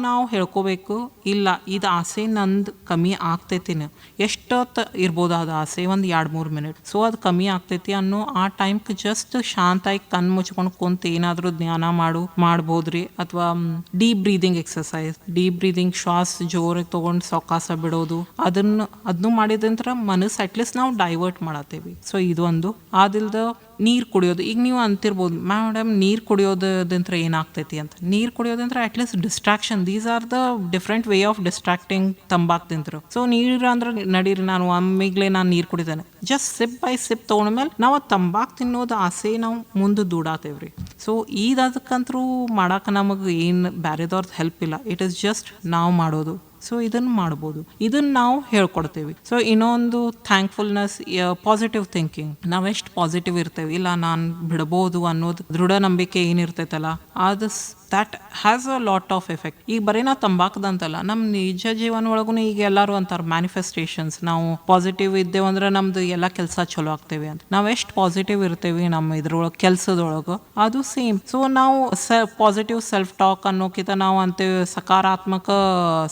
ನಾವು ಹೇಳ್ಕೋಬೇಕು, ಇಲ್ಲ ಇದು ಆಸೆ ನಂದು ಕಮ್ಮಿ ಆಗ್ತೈತಿನ, ಎಷ್ಟೊತ್ತು ಇರ್ಬೋದು ಅದು ಆಸೆ, ಒಂದು 2-3 ಮಿನಿಟ್. ಸೊ ಅದು ಕಮ್ಮಿ ಆಗ್ತೈತಿ ಅನ್ನೋ ಆ ಟೈಮ್ಗೆ ಜಸ್ಟ್ ಶಾಂತಾಗಿ ಕಣ್ಣು ಮುಚ್ಕೊಂಡು ಕುಂತು ಏನಾದರೂ ಜ್ಞಾನ ಮಾಡ್ಬೋದ್ರಿ. ಅಥವಾ deep breathing exercise, deep breathing, ಶ್ವಾಸ ಜೋರಾಗಿ ತೊಗೊಂಡು ಸಾವಕಾಶ ಬಿಡೋದು, ಅದನ್ನು ಮಾಡಿದಂತ್ರ ಮನಸ್ಸು ಅಟ್ಲೀಸ್ಟ್ ನಾವು ಡೈವರ್ಟ್ ಮಾಡತ್ತೇವಿ. ಸೊ ಇದು ಒಂದು. ಆದಿಲ್ದ ನೀರು ಕುಡಿಯೋದು. ಈಗ ನೀವು ಅಂತಿರ್ಬೋದು, ಮೇಡಮ್ ನೀರು ಕುಡಿಯೋದಂತ್ರ ಏನಾಗ್ತೈತಿ ಅಂತ. ನೀರು ಕುಡಿಯೋದಂದ್ರೆ at least distraction, these are the different way of distracting ತಂಬಾಕ್ದಿಂತ್ರ. ಸೊ ನೀರು ಅಂದ್ರೆ ನಡೀರಿ, ನಾನು ಒಮ್ಮಿಗ್ಲೇ ನಾನು ನೀರು ಕುಡಿತೇನೆ, ಜಸ್ಟ್ ಸಿಪ್ ಬೈ ಸಿಪ್ ತೊಗೊಂಡ್ಮೇಲೆ ನಾವು ತಂಬಾಕು ತಿನ್ನೋದು ಆಸೆ ನಾವು ಮುಂದೆ ದೂಡಾತೇವ್ರಿ. ಸೊ ಇದಕ್ಕಂತರೂ ಮಾಡಕ್ಕೆ ನಮಗೆ ಏನು ಬ್ಯಾರೆದವ್ರದ್ದು ಹೆಲ್ಪ್ ಇಲ್ಲ, ಇಟ್ ಇಸ್ ಜಸ್ಟ್ ನಾವು ಮಾಡೋದು. ಸೊ ಇದನ್ನು ಮಾಡ್ಬೋದು, ಇದನ್ನು ನಾವು ಹೇಳ್ಕೊಡ್ತೇವೆ. ಸೊ ಇನ್ನೊಂದು ಥ್ಯಾಂಕ್ಫುಲ್ನೆಸ್, ಪಾಸಿಟಿವ್ ಥಿಂಕಿಂಗ್. ನಾವೆಷ್ಟು ಪಾಸಿಟಿವ್ ಇರ್ತೇವೆ, ಇಲ್ಲ ನಾನು ಬಿಡ್ಬೋದು ಅನ್ನೋದು ದೃಢ ನಂಬಿಕೆ ಏನಿರ್ತೈತಲ್ಲ, ಅದು that has a lot of effect. ಈಗ ಬರೀ ನಾವು ತಂಬಾಕದಂತಲ್ಲ, ನಮ್ಮ ನಿಜ ಜೀವನ ಒಳಗೂ ಈಗ ಎಲ್ಲರೂ ಅಂತಾರೆ ಮ್ಯಾನಿಫೆಸ್ಟೇಷನ್ಸ್, ನಾವು ಪಾಸಿಟಿವ್ ಇದ್ದೇವಂದ್ರೆ ನಮ್ದು ಎಲ್ಲ ಕೆಲಸ ಚಲೋ ಆಗ್ತೇವೆ ಅಂತ. ನಾವು ಎಷ್ಟು ಪಾಸಿಟಿವ್ ಇರ್ತೇವೆ ನಮ್ಮ ಇದ್ರೊಳಗೆ ಕೆಲಸದೊಳಗೆ, ಅದು ಸೇಮ್. ಸೊ ನಾವು ಪಾಸಿಟಿವ್ ಸೆಲ್ಫ್ ಟಾಕ್ ಅನ್ನೋಕ್ಕಿಂತ ನಾವು ಅಂತೇವೆ ಸಕಾರಾತ್ಮಕ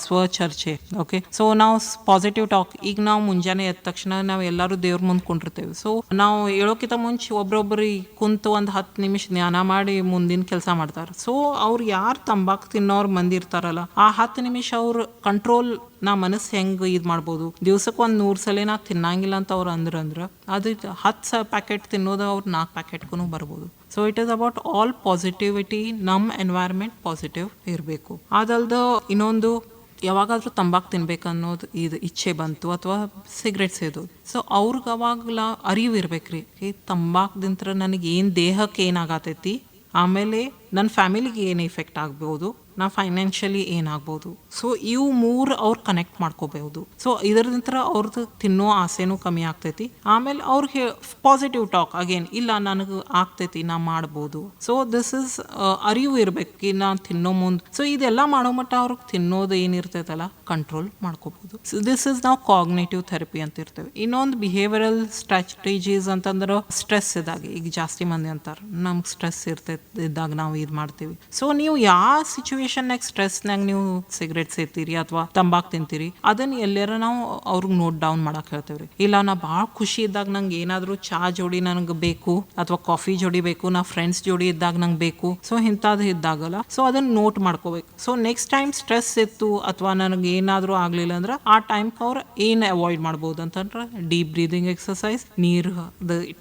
ಸ್ವಚರ್ಚೆ. ಓಕೆ, ಸೊ ನಾವು ಪಾಸಿಟಿವ್ ಟಾಕ್. ಈಗ ನಾವು ಮುಂಜಾನೆ ಎದ್ದ ತಕ್ಷಣ ನಾವು ಎಲ್ಲರೂ ದೇವ್ರ ಮುಂದೆ ಕುಂಡಿರ್ತೇವೆ. ಸೊ ನಾವು ಹೇಳೋಕ್ಕಿಂತ ಮುಂಚೆ ಒಬ್ರೊಬ್ಬರಿ ಕುಂತು ಒಂದು 10 ನಿಮಿಷ ಧ್ಯಾನ ಮಾಡಿ ಮುಂದಿನ ಕೆಲಸ ಮಾಡ್ತಾರೆ. ಸೊ ಅವ್ರು ಯಾರು ತಂಬಾಕು ತಿನ್ನೋರು ಮಂದಿ ಇರ್ತಾರಲ್ಲ, ಆ 10 ನಿಮಿಷ ಅವ್ರ ಕಂಟ್ರೋಲ್, ನಾ ಮನಸ್ಸು ಹೆಂಗೆ ಇದು ಮಾಡ್ಬೋದು. ದಿವ್ಸಕ್ಕೆ ಒಂದು 100 ಸಲ ನಾ ತಿನ್ನಂಗಿಲ್ಲ ಅಂತ ಅವ್ರು ಅಂದ್ರೆ ಅದು 10 ಪ್ಯಾಕೆಟ್ ತಿನ್ನೋದು ಅವ್ರು 4 ಪ್ಯಾಕೆಟ್ಗೂ ಬರ್ಬೋದು. So it is about all positivity. ನಮ್ಮ ಎನ್ವೈರ್ಮೆಂಟ್ ಪಾಸಿಟಿವ್ ಇರಬೇಕು. ಅದಲ್ದ ಇನ್ನೊಂದು, ಯಾವಾಗಾದ್ರೂ ತಂಬಾಕು ತಿನ್ಬೇಕನ್ನೋದು ಇದು ಇಚ್ಛೆ ಬಂತು, ಅಥವಾ ಸಿಗರೇಟ್ ಸೇದೋದು, ಸೊ ಅವ್ರಿಗೆ ಅವಾಗಲ ಅರಿವು ಇರ್ಬೇಕ್ರಿ, ಈ ತಂಬಾಕದಿಂತ್ರ ನನಗೆ ಏನು ದೇಹಕ್ಕೆ ಏನಾಗತೈತಿ, ಆಮೇಲೆ ನನ್ನ ಫ್ಯಾಮಿಲಿಗೆ ಏನು ಎಫೆಕ್ಟ್ ಆಗ್ಬೋದು, ನಾ ಫೈನಾನ್ಷಿಯಲಿ ಏನಾಗ್ಬೋದು. ಸೊ ಇವು 3 ಅವ್ರು ಕನೆಕ್ಟ್ ಮಾಡ್ಕೋಬಹುದು. ಸೊ ಇದರಿಂದ ಅವ್ರದ್ದು ತಿನ್ನೋ ಆಸೆನೂ ಕಮ್ಮಿ ಆಗ್ತೈತಿ. ಆಮೇಲೆ ಅವ್ರಿಗೆ ಪಾಸಿಟಿವ್ ಟಾಕ್ ಅಗೇನ್, ಇಲ್ಲ ನನಗೆ ಆಗ್ತೈತಿ, ನಾ ಮಾಡ್ಬೋದು. ಸೊ ದಿಸ್ ಇಸ್ ಅರಿವು ಇರ್ಬೇಕು ನಾನು ತಿನ್ನೋ ಮುಂದೆ. ಸೊ ಇದೆಲ್ಲ ಮಾಡೋ ಮಟ್ಟ ಅವ್ರಿಗೆ ತಿನ್ನೋದು ಏನಿರ್ತೈತಲ್ಲ ಕಂಟ್ರೋಲ್ ಮಾಡ್ಕೋಬಹುದು. ಸೊ ದಿಸ್ ಇಸ್ ನಾವು ಕಾಗ್ನೇಟಿವ್ ಥೆರಪಿ ಅಂತ ಇರ್ತೇವೆ. ಇನ್ನೊಂದು ಬಿಹೇವಿಯರಲ್ ಸ್ಟ್ರಾಟಜೀಸ್ ಅಂತಂದ್ರೆ, ಸ್ಟ್ರೆಸ್ ಇದ್ದಾಗ, ಈಗ ಜಾಸ್ತಿ ಮಂದಿ ಅಂತಾರೆ ನಮ್ಗೆ ಸ್ಟ್ರೆಸ್ ಇದ್ದಾಗ ನಾವು ಇದು ಮಾಡ್ತೀವಿ. ಸೊ ನೀವು ಯಾವ ಸಿಚುವೇಶನ್ನಾಗ ಸ್ಟ್ರೆಸ್ನಾಗ ನೀವು ಸಿಗರೇಟ್ ಸೇತೀರಿ ಅಥವಾ ತಂಬಾಕು ತಿಂತೀರಿ, ಅದನ್ನ ಎಲ್ಲಾರ ನಾವು ಅವ್ರಿಗೆ ನೋಟ್ ಡೌನ್ ಮಾಡಕ್ಕೆ ಹೇಳ್ತೇವ್ರಿ. ಇಲ್ಲ ನಾ ಭಾಳ ಖುಷಿ ಇದ್ದಾಗ ನಂಗೆ ಏನಾದರೂ ಚಾ ಜೋಡಿ ನನಗೆ ಬೇಕು, ಅಥವಾ ಕಾಫಿ ಜೋಡಿ ಬೇಕು, ನಾ ಫ್ರೆಂಡ್ಸ್ ಜೋಡಿ ಇದ್ದಾಗ ನಂಗೆ ಬೇಕು. ಸೊ ಇಂಥದ್ದು ಇದ್ದಾಗಲ್ಲ, ಸೊ ಅದನ್ನ ನೋಟ್ ಮಾಡ್ಕೋಬೇಕು. ಸೊ ನೆಕ್ಸ್ಟ್ ಟೈಮ್ ಸ್ಟ್ರೆಸ್ ಇತ್ತು ಅಥವಾ ನನಗೆ ಏನಾದರೂ ಆಗಲಿಲ್ಲ ಅಂದ್ರೆ ಆ ಟೈಮ್ಗೆ ಅವ್ರು ಏನು ಅವಾಯ್ಡ್ ಮಾಡ್ಬೋದು ಅಂತಂದ್ರೆ, ಡೀಪ್ ಬ್ರೀದಿಂಗ್ ಎಕ್ಸಸೈಸ್, ನೀರು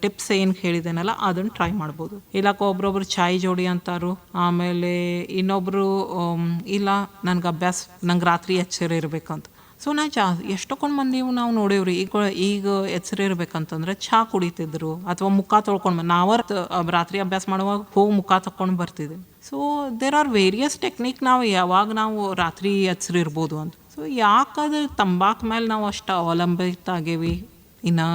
ಟಿಪ್ಸ್ ಏನು ಹೇಳಿದೇನಲ್ಲ ಅದನ್ನು ಟ್ರೈ ಮಾಡ್ಬೋದು. ಇಲ್ಲ ಒಬ್ರೊಬ್ರು ಚಾಯ್ ಜೋಡಿ ಅಂತಾರು, ಆಮೇಲೆ ಇನ್ನೊಬ್ರು ಇಲ್ಲ ನನಗೆ ನಂಗೆ ರಾತ್ರಿ ಎಚ್ಚರ ಇರಬೇಕಂತ. ಸೊ ನಾ ಎಷ್ಟೊಂದು ಮಂದಿ ನಾವು ನೋಡೇವ್ರಿ, ಈಗ ಎಚ್ಚರ ಇರ್ಬೇಕಂತಂದ್ರೆ ಚಹಾ ಕುಡಿತಿದ್ರು, ಅಥವಾ ಮುಖ ತೊಳ್ಕೊಂಡು, ರಾತ್ರಿ ಅಭ್ಯಾಸ ಮಾಡುವಾಗ ಹೋಗಿ ಮುಖ ತೊಗೊಂಡು ಬರ್ತಿದ್ವಿ. So there are various technique ನಾವು ಯಾವಾಗ ನಾವು ರಾತ್ರಿ ಎಚ್ಚರ ಇರ್ಬೋದು ಅಂತ. ಸೊ ಯಾಕದು ತಂಬಾಕು ಮೇಲೆ ನಾವು ಅಷ್ಟು ಅವಲಂಬಿತ ಆಗೇವಿ. ಇನ್ನು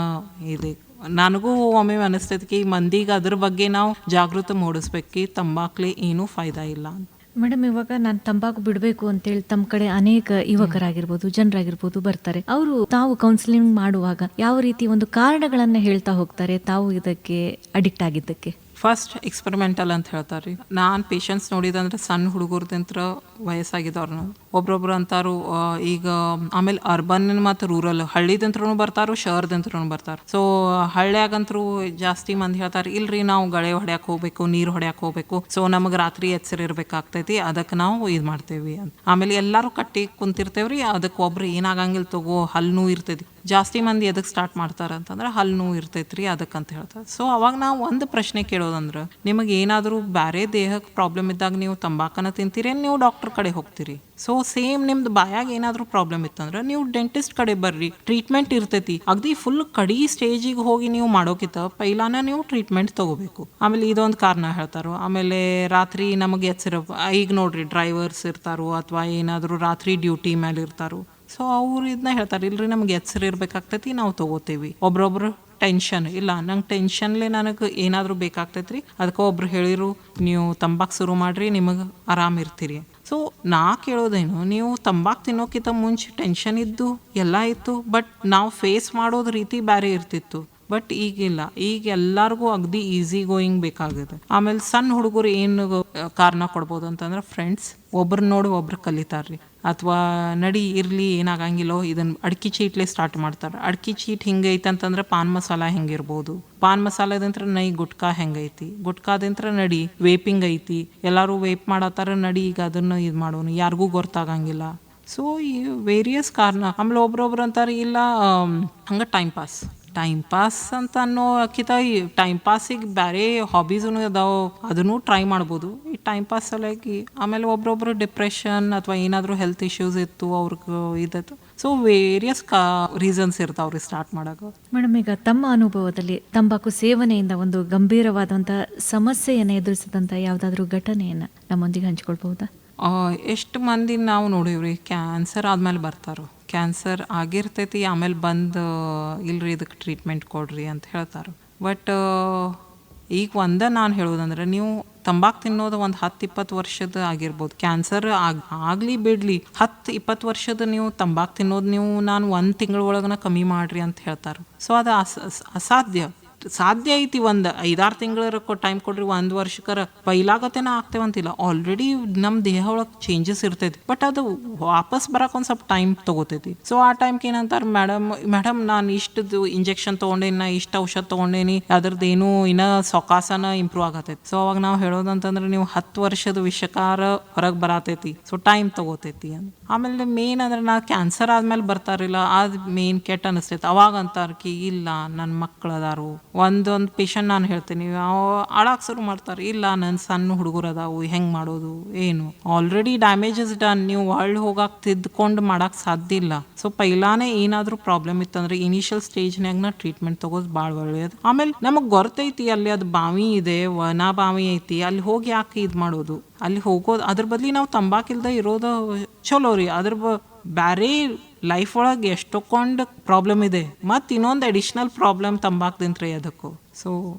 ಇದೆ ನನಗೂ ಒಮ್ಮೆ ಅನಿಸ್ತೈತಿ, ಈ ಮಂದಿಗೆ ಅದ್ರ ಬಗ್ಗೆ ನಾವು ಜಾಗೃತಿ ಮೂಡಿಸ್ಬೇಕು, ತಂಬಾಕ್ಲಿ ಏನೂ ಫಾಯ್ದಾ ಇಲ್ಲ ಅಂತ. ಮೇಡಮ್, ಇವಾಗ ನಾನು ತಂಬಾಕು ಬಿಡಬೇಕು ಅಂತೇಳಿ ತಮ್ಮ ಕಡೆ ಅನೇಕ ಯುವಕರಾಗಿರ್ಬೋದು, ಜನರಾಗಿರ್ಬೋದು ಬರ್ತಾರೆ. ಅವರು ತಾವು ಕೌನ್ಸಿಲಿಂಗ್ ಮಾಡುವಾಗ ಯಾವ ರೀತಿ ಒಂದು ಕಾರಣಗಳನ್ನ ಹೇಳ್ತಾ ಹೋಗ್ತಾರೆ ತಾವು ಇದಕ್ಕೆ ಅಡಿಕ್ಟ್ ಆಗಿದ್ದಕ್ಕೆ? ಫಸ್ಟ್ ಎಕ್ಸ್ಪೆರಿಮೆಂಟಲ್ ಅಂತ ಹೇಳ್ತಾರೆ. ನಾನು ಪೇಷಂಟ್ಸ್ ನೋಡಿದಂದ್ರೆ ಸಣ್ಣ ಹುಡುಗರ್ದಂತ್ರ ವಯಸ್ಸಾಗಿದ್ದವ್ರನ್ನ ಒಬ್ರೊಬ್ರು ಅಂತಾರು. ಈಗ ಆಮೇಲೆ ಅರ್ಬನ್ ಮತ್ತು ರೂರಲ್, ಹಳ್ಳಿದಂತ್ರನು ಬರ್ತಾರು, ಶಹರದಂತ್ರನು ಬರ್ತಾರೆ. ಸೊ ಹಳ್ಳಿಯಾಗಂತರೂ ಜಾಸ್ತಿ ಮಂದಿ ಹೇಳ್ತಾರೆ, ಇಲ್ರಿ ನಾವು ಗಳೆ ಹೊಡ್ಯಾಕೆ ಹೋಗ್ಬೇಕು, ನೀರು ಹೊಡ್ಯಾಕೆ ಹೋಗ್ಬೇಕು, ಸೊ ನಮಗೆ ರಾತ್ರಿ ಎಚ್ಚರ ಇರ್ಬೇಕಾಗ್ತೈತಿ, ಅದಕ್ಕೆ ನಾವು ಇದು ಮಾಡ್ತೇವಿ ಅಂತ. ಆಮೇಲೆ ಎಲ್ಲರೂ ಕಟ್ಟಿ ಕುಂತಿರ್ತೇವ್ರಿ, ಅದಕ್ಕೆ ಒಬ್ರು ಏನಾಗಂಗಿಲ್ಲ ತಗೋ, ಹಲ್ಲು ನೋವು ಇರ್ತೈತಿ. ಜಾಸ್ತಿ ಮಂದಿ ಎದಕ್ಕೆ ಸ್ಟಾರ್ಟ್ ಮಾಡ್ತಾರೆ ಅಂತಂದ್ರೆ ಹಲ್ಲು ನೋವು ಇರ್ತೈತ್ರಿ ಅದಕ್ಕಂತ ಹೇಳ್ತಾರೆ. ಸೊ ಅವಾಗ ನಾವು ಒಂದು ಪ್ರಶ್ನೆ ಕೇಳೋದಂದ್ರೆ, ನಿಮಗೆ ಏನಾದರೂ ಬೇರೆ ದೇಹಕ್ಕೆ ಪ್ರಾಬ್ಲಮ್ ಇದ್ದಾಗ ನೀವು ತಂಬಾಕನ್ನ ತಿಂತೀರಿ, ನೀವು ಡಾಕ್ಟರ್ ಕಡೆ ಹೋಗ್ತೀರಿ. ಸೊ ಸೇಮ್ ನಿಮ್ದು ಬಾಯಾಗ ಏನಾದರೂ ಪ್ರಾಬ್ಲಮ್ ಇತ್ತಂದ್ರೆ ನೀವು ಡೆಂಟಿಸ್ಟ್ ಕಡೆ ಬರ್ರಿ, ಟ್ರೀಟ್ಮೆಂಟ್ ಇರ್ತೈತಿ. ಅಗದಿ ಫುಲ್ ಕಡಿ ಸ್ಟೇಜಿಗೆ ಹೋಗಿ ನೀವು ಮಾಡೋಕ್ಕಿಂತ ಪೈಲಾನ ನೀವು ಟ್ರೀಟ್ಮೆಂಟ್ ತಗೋಬೇಕು. ಆಮೇಲೆ ಇದೊಂದು ಕಾರಣ ಹೇಳ್ತಾರೋ. ಆಮೇಲೆ ರಾತ್ರಿ ನಮಗೆ ಎಚ್ಚರ, ಈಗ ನೋಡ್ರಿ ಡ್ರೈವರ್ಸ್ ಇರ್ತಾರೋ ಅಥವಾ ಏನಾದರೂ ರಾತ್ರಿ ಡ್ಯೂಟಿ ಮೇಲೆ ಇರ್ತಾರೋ, ಸೊ ಅವ್ರು ಇದನ್ನ ಹೇಳ್ತಾರೆ, ಇಲ್ರಿ ನಮ್ಗೆ ಎಚ್ಚರ ಇರ್ಬೇಕಾಗ್ತೈತಿ, ನಾವು ತಗೋತೀವಿ. ಒಬ್ರೊಬ್ರು ಟೆನ್ಷನ್, ಇಲ್ಲ ನಂಗೆ ಟೆನ್ಷನ್ಲೇ ನನಗೆ ಏನಾದರೂ ಬೇಕಾಗ್ತೈತ್ರಿ, ಅದಕ್ಕೆ ಒಬ್ರು ಹೇಳಿರು ನೀವು ತಂಬಾಕು ಶುರು ಮಾಡಿರಿ, ನಿಮಗೆ ಆರಾಮಿರ್ತೀರಿ. ಸೊ ನಾ ಕೇಳೋದೇನು, ನೀವು ತಂಬಾಕು ತಿನ್ನೋಕ್ಕಿಂತ ಮುಂಚೆ ಟೆನ್ಷನ್ ಇದ್ದು ಎಲ್ಲ ಇತ್ತು, ಬಟ್ ನಾವು ಫೇಸ್ ಮಾಡೋದು ರೀತಿ ಬೇರೆ ಇರ್ತಿತ್ತು. ಬಟ್ ಈಗಿಲ್ಲ, ಈಗ ಎಲ್ಲರಿಗೂ ಅಗದಿ ಈಸಿ ಗೋಯಿಂಗ್ ಬೇಕಾಗಿದೆ. ಆಮೇಲೆ ಸಣ್ಣ ಹುಡುಗರು ಏನು ಕಾರಣ ಕೊಡ್ಬೋದು ಅಂತಂದ್ರೆ ಫ್ರೆಂಡ್ಸ್ ಒಬ್ರು ನೋಡಿ ಒಬ್ರು ಕಲಿತಾರ್ರಿ, ಅಥವಾ ನಡಿ ಇರ್ಲಿ ಏನಾಗಂಗಿಲ್ಲೋ ಇದನ್ನ ಅಡ್ಕಿ ಚೀಟ್ಲೆ ಸ್ಟಾರ್ಟ್ ಮಾಡ್ತಾರೆ. ಅಡ್ಕಿ ಚೀಟ್ ಹಿಂಗೈತೆ ಅಂತಂದ್ರೆ ಪಾನ್ ಮಸಾಲ ಹೆಂಗಿರ್ಬೋದು, ಪಾನ್ ಮಸಾಲದಂತ್ರ ನೈ ಗುಟ್ಕಾ ಹೆಂಗೈತಿ, ಗುಟ್ಕಾದಂತ್ರ ನಡಿ ವೇಪಿಂಗ್ ಐತಿ, ಎಲ್ಲರೂ ವೇಪ್ ಮಾಡತ್ತಾರ ನಡಿ ಈಗ ಅದನ್ನ ಇದು ಮಾಡೋನು, ಯಾರಿಗೂ ಗೊತ್ತಾಗಂಗಿಲ್ಲ. ಸೊ ಈ ವೇರಿಯಸ್ ಕಾರಣ. ಆಮೇಲೆ ಒಬ್ರೊಬ್ರು ಅಂತಾರೆ ಇಲ್ಲ ಹಂಗೆ ಟೈಮ್ ಪಾಸ್ ಅಂತ ಅನ್ನೋಕ್ಕಿಂತ ಈ ಟೈಮ್ ಪಾಸಿಗೆ ಬೇರೆ ಹಾಬೀಸೂ ಅದಾವೆ, ಅದನ್ನು ಟ್ರೈ ಮಾಡ್ಬೋದು ಈ ಟೈಮ್ ಪಾಸ್ ಸಲುವಾಗಿ. ಆಮೇಲೆ ಒಬ್ರೊಬ್ರು ಡಿಪ್ರೆಷನ್ ಅಥವಾ ಏನಾದರೂ ಹೆಲ್ತ್ ಇಶ್ಯೂಸ್ ಇತ್ತು ಅವ್ರಿಗೆ ಇದ್ದತ್ತು. ಸೊ ವೇರಿಯಸ್ ರೀಸನ್ಸ್ ಇರ್ತಾವ್ರಿ ಸ್ಟಾರ್ಟ್ ಮಾಡೋಕೆ. ಮೇಡಮ್, ಈಗ ತಮ್ಮ ಅನುಭವದಲ್ಲಿ ತಂಬಾಕು ಸೇವನೆಯಿಂದ ಒಂದು ಗಂಭೀರವಾದಂಥ ಸಮಸ್ಯೆಯನ್ನು ಎದುರಿಸಿದಂಥ ಯಾವುದಾದ್ರೂ ಘಟನೆಯನ್ನು ನಮ್ಮೊಂದಿಗೆ ಹಂಚ್ಕೊಳ್ಬಹುದಾ? ಎಷ್ಟು ಮಂದಿ ನಾವು ನೋಡೀವ್ರಿ ಕ್ಯಾನ್ಸರ್ ಆದ್ಮೇಲೆ ಬರ್ತಾರೋ, ಕ್ಯಾನ್ಸರ್ ಆಗಿರ್ತೈತಿ ಆಮೇಲೆ ಬಂದು ಇಲ್ರಿ ಇದಕ್ಕೆ ಟ್ರೀಟ್ಮೆಂಟ್ ಕೊಡ್ರಿ ಅಂತ ಹೇಳ್ತಾರೆ. ಬಟ್ ಈಗ ನಾನು ಹೇಳೋದಂದ್ರೆ ನೀವು ತಂಬಾಕು ತಿನ್ನೋದು ಒಂದು 10-20 ವರ್ಷದ ಆಗಿರ್ಬೋದು, ಕ್ಯಾನ್ಸರ್ ಆಗಲಿ ಬಿಡಲಿ 10-20 ವರ್ಷದ ನೀವು ತಂಬಾಕು ತಿನ್ನೋದು ನೀವು ನಾನು 1 ತಿಂಗಳ ಒಳಗನ ಕಮ್ಮಿ ಮಾಡ್ರಿ ಅಂತ ಹೇಳ್ತಾರೆ. ಸೊ ಅದು ಸಾಧ್ಯ ಐತಿ. ಒಂದು 5-6 ತಿಂಗಳ ಟೈಮ್ ಕೊಡ್ರಿ, 1 ವರ್ಷಕ್ಕರ ಪೈಲಾಗತ್ತೇನ ಆಗ್ತೇವಂತಿಲ್ಲ. ಆಲ್ರೆಡಿ ನಮ್ಮ ದೇಹ ಒಳಗೆ ಚೇಂಜಸ್ ಇರ್ತೈತಿ, ಬಟ್ ಅದು ವಾಪಸ್ ಬರಕ್ಕೆ ಒಂದು ಸ್ವಲ್ಪ ಟೈಮ್ ತೊಗೋತೈತಿ. ಸೊ ಆ ಟೈಮ್ಗೆ ಏನಂತಾರೆ, ಮೇಡಮ್ ನಾನು ಇಷ್ಟದು ಇಂಜೆಕ್ಷನ್ ತೊಗೊಂಡೇನಿ, ನಾ ಇಷ್ಟು ಔಷಧ ತೊಗೊಂಡೇನಿ, ಅದ್ರದ್ದು ಏನೂ ಇನ್ನೂ ಸೊಕಾಸನ ಇಂಪ್ರೂವ್ ಆಗತೈತಿ. ಸೊ ಅವಾಗ ನಾವು ಹೇಳೋದಂತಂದ್ರೆ ನೀವು 10 ವರ್ಷದ ವಿಷಕಾರ ಹೊರಗೆ ಬರತೈತಿ, ಸೊ ಟೈಮ್ ತೊಗೋತೈತಿ ಅಂತ. ಆಮೇಲೆ ಮೇನ್ ಅಂದ್ರೆ ನಾ ಕ್ಯಾನ್ಸರ್ ಆದ್ಮೇಲೆ ಬರ್ತಾರಿಲ್ಲ, ಅದು ಮೇನ್ ಕೆಟ್ಟ ಅನಿಸ್ತೈತಿ. ಅವಾಗ ಅಂತಾರ್ಕಿ ಇಲ್ಲ ನನ್ನ ಮಕ್ಕಳು ಅದಾರು. ಒಂದೊಂದು ಪೇಷಂಟ್ ನಾನು ಹೇಳ್ತೀನಿ ಆಳಾಕ್ ಶುರು ಮಾಡ್ತಾರೆ, ಇಲ್ಲ ನನ್ನ ಸಣ್ಣ ಹುಡುಗರು ಅದಾವು, ಹೆಂಗೆ ಮಾಡೋದು ಏನು, ಆಲ್ರೆಡಿ ಡ್ಯಾಮೇಜಸ್ ಡನ್, ನೀವು ಒಳ್ಳೆ ಹೋಗಕ್ಕೆ ತಿದ್ಕೊಂಡು ಮಾಡಕ್ಕೆ ಸಾಧ್ಯ ಇಲ್ಲ. ಸೊ ಪೈಲಾನೇ ಏನಾದರೂ ಪ್ರಾಬ್ಲಮ್ ಇತ್ತಂದ್ರೆ ಇನಿಷಿಯಲ್ ಸ್ಟೇಜ್ನಾಗ ಟ್ರೀಟ್ಮೆಂಟ್ ತಗೋದು ಭಾಳ ಒಳ್ಳೆಯದು. ಆಮೇಲೆ ನಮಗೆ ಗೊತ್ತೈತಿ ಅಲ್ಲಿ ಅದು ಬಾವಿ ಇದೆ, ವನ ಬಾವಿ ಐತಿ, ಅಲ್ಲಿ ಹೋಗಿ ಯಾಕೆ ಇದು ಮಾಡೋದು, ಅಲ್ಲಿ ಹೋಗೋದು ಅದ್ರ ಬದಲಿ ನಾವು ತಂಬಾಕಿಲ್ದ ಇರೋದು ಚಲೋ ರೀ. ಬ್ಯಾರೆ ಲೈಫ್ ಒಳಗೆ ಎಷ್ಟೊಂದು ಪ್ರಾಬ್ಲಮ್ ಇದೆ, ಮತ್ತು ಇನ್ನೊಂದು ಅಡಿಷ್ನಲ್ ಪ್ರಾಬ್ಲಮ್ ತಂಬಾಕ್ದಿಂತ್ರ ಅದಕ್ಕೂ. ಸೊ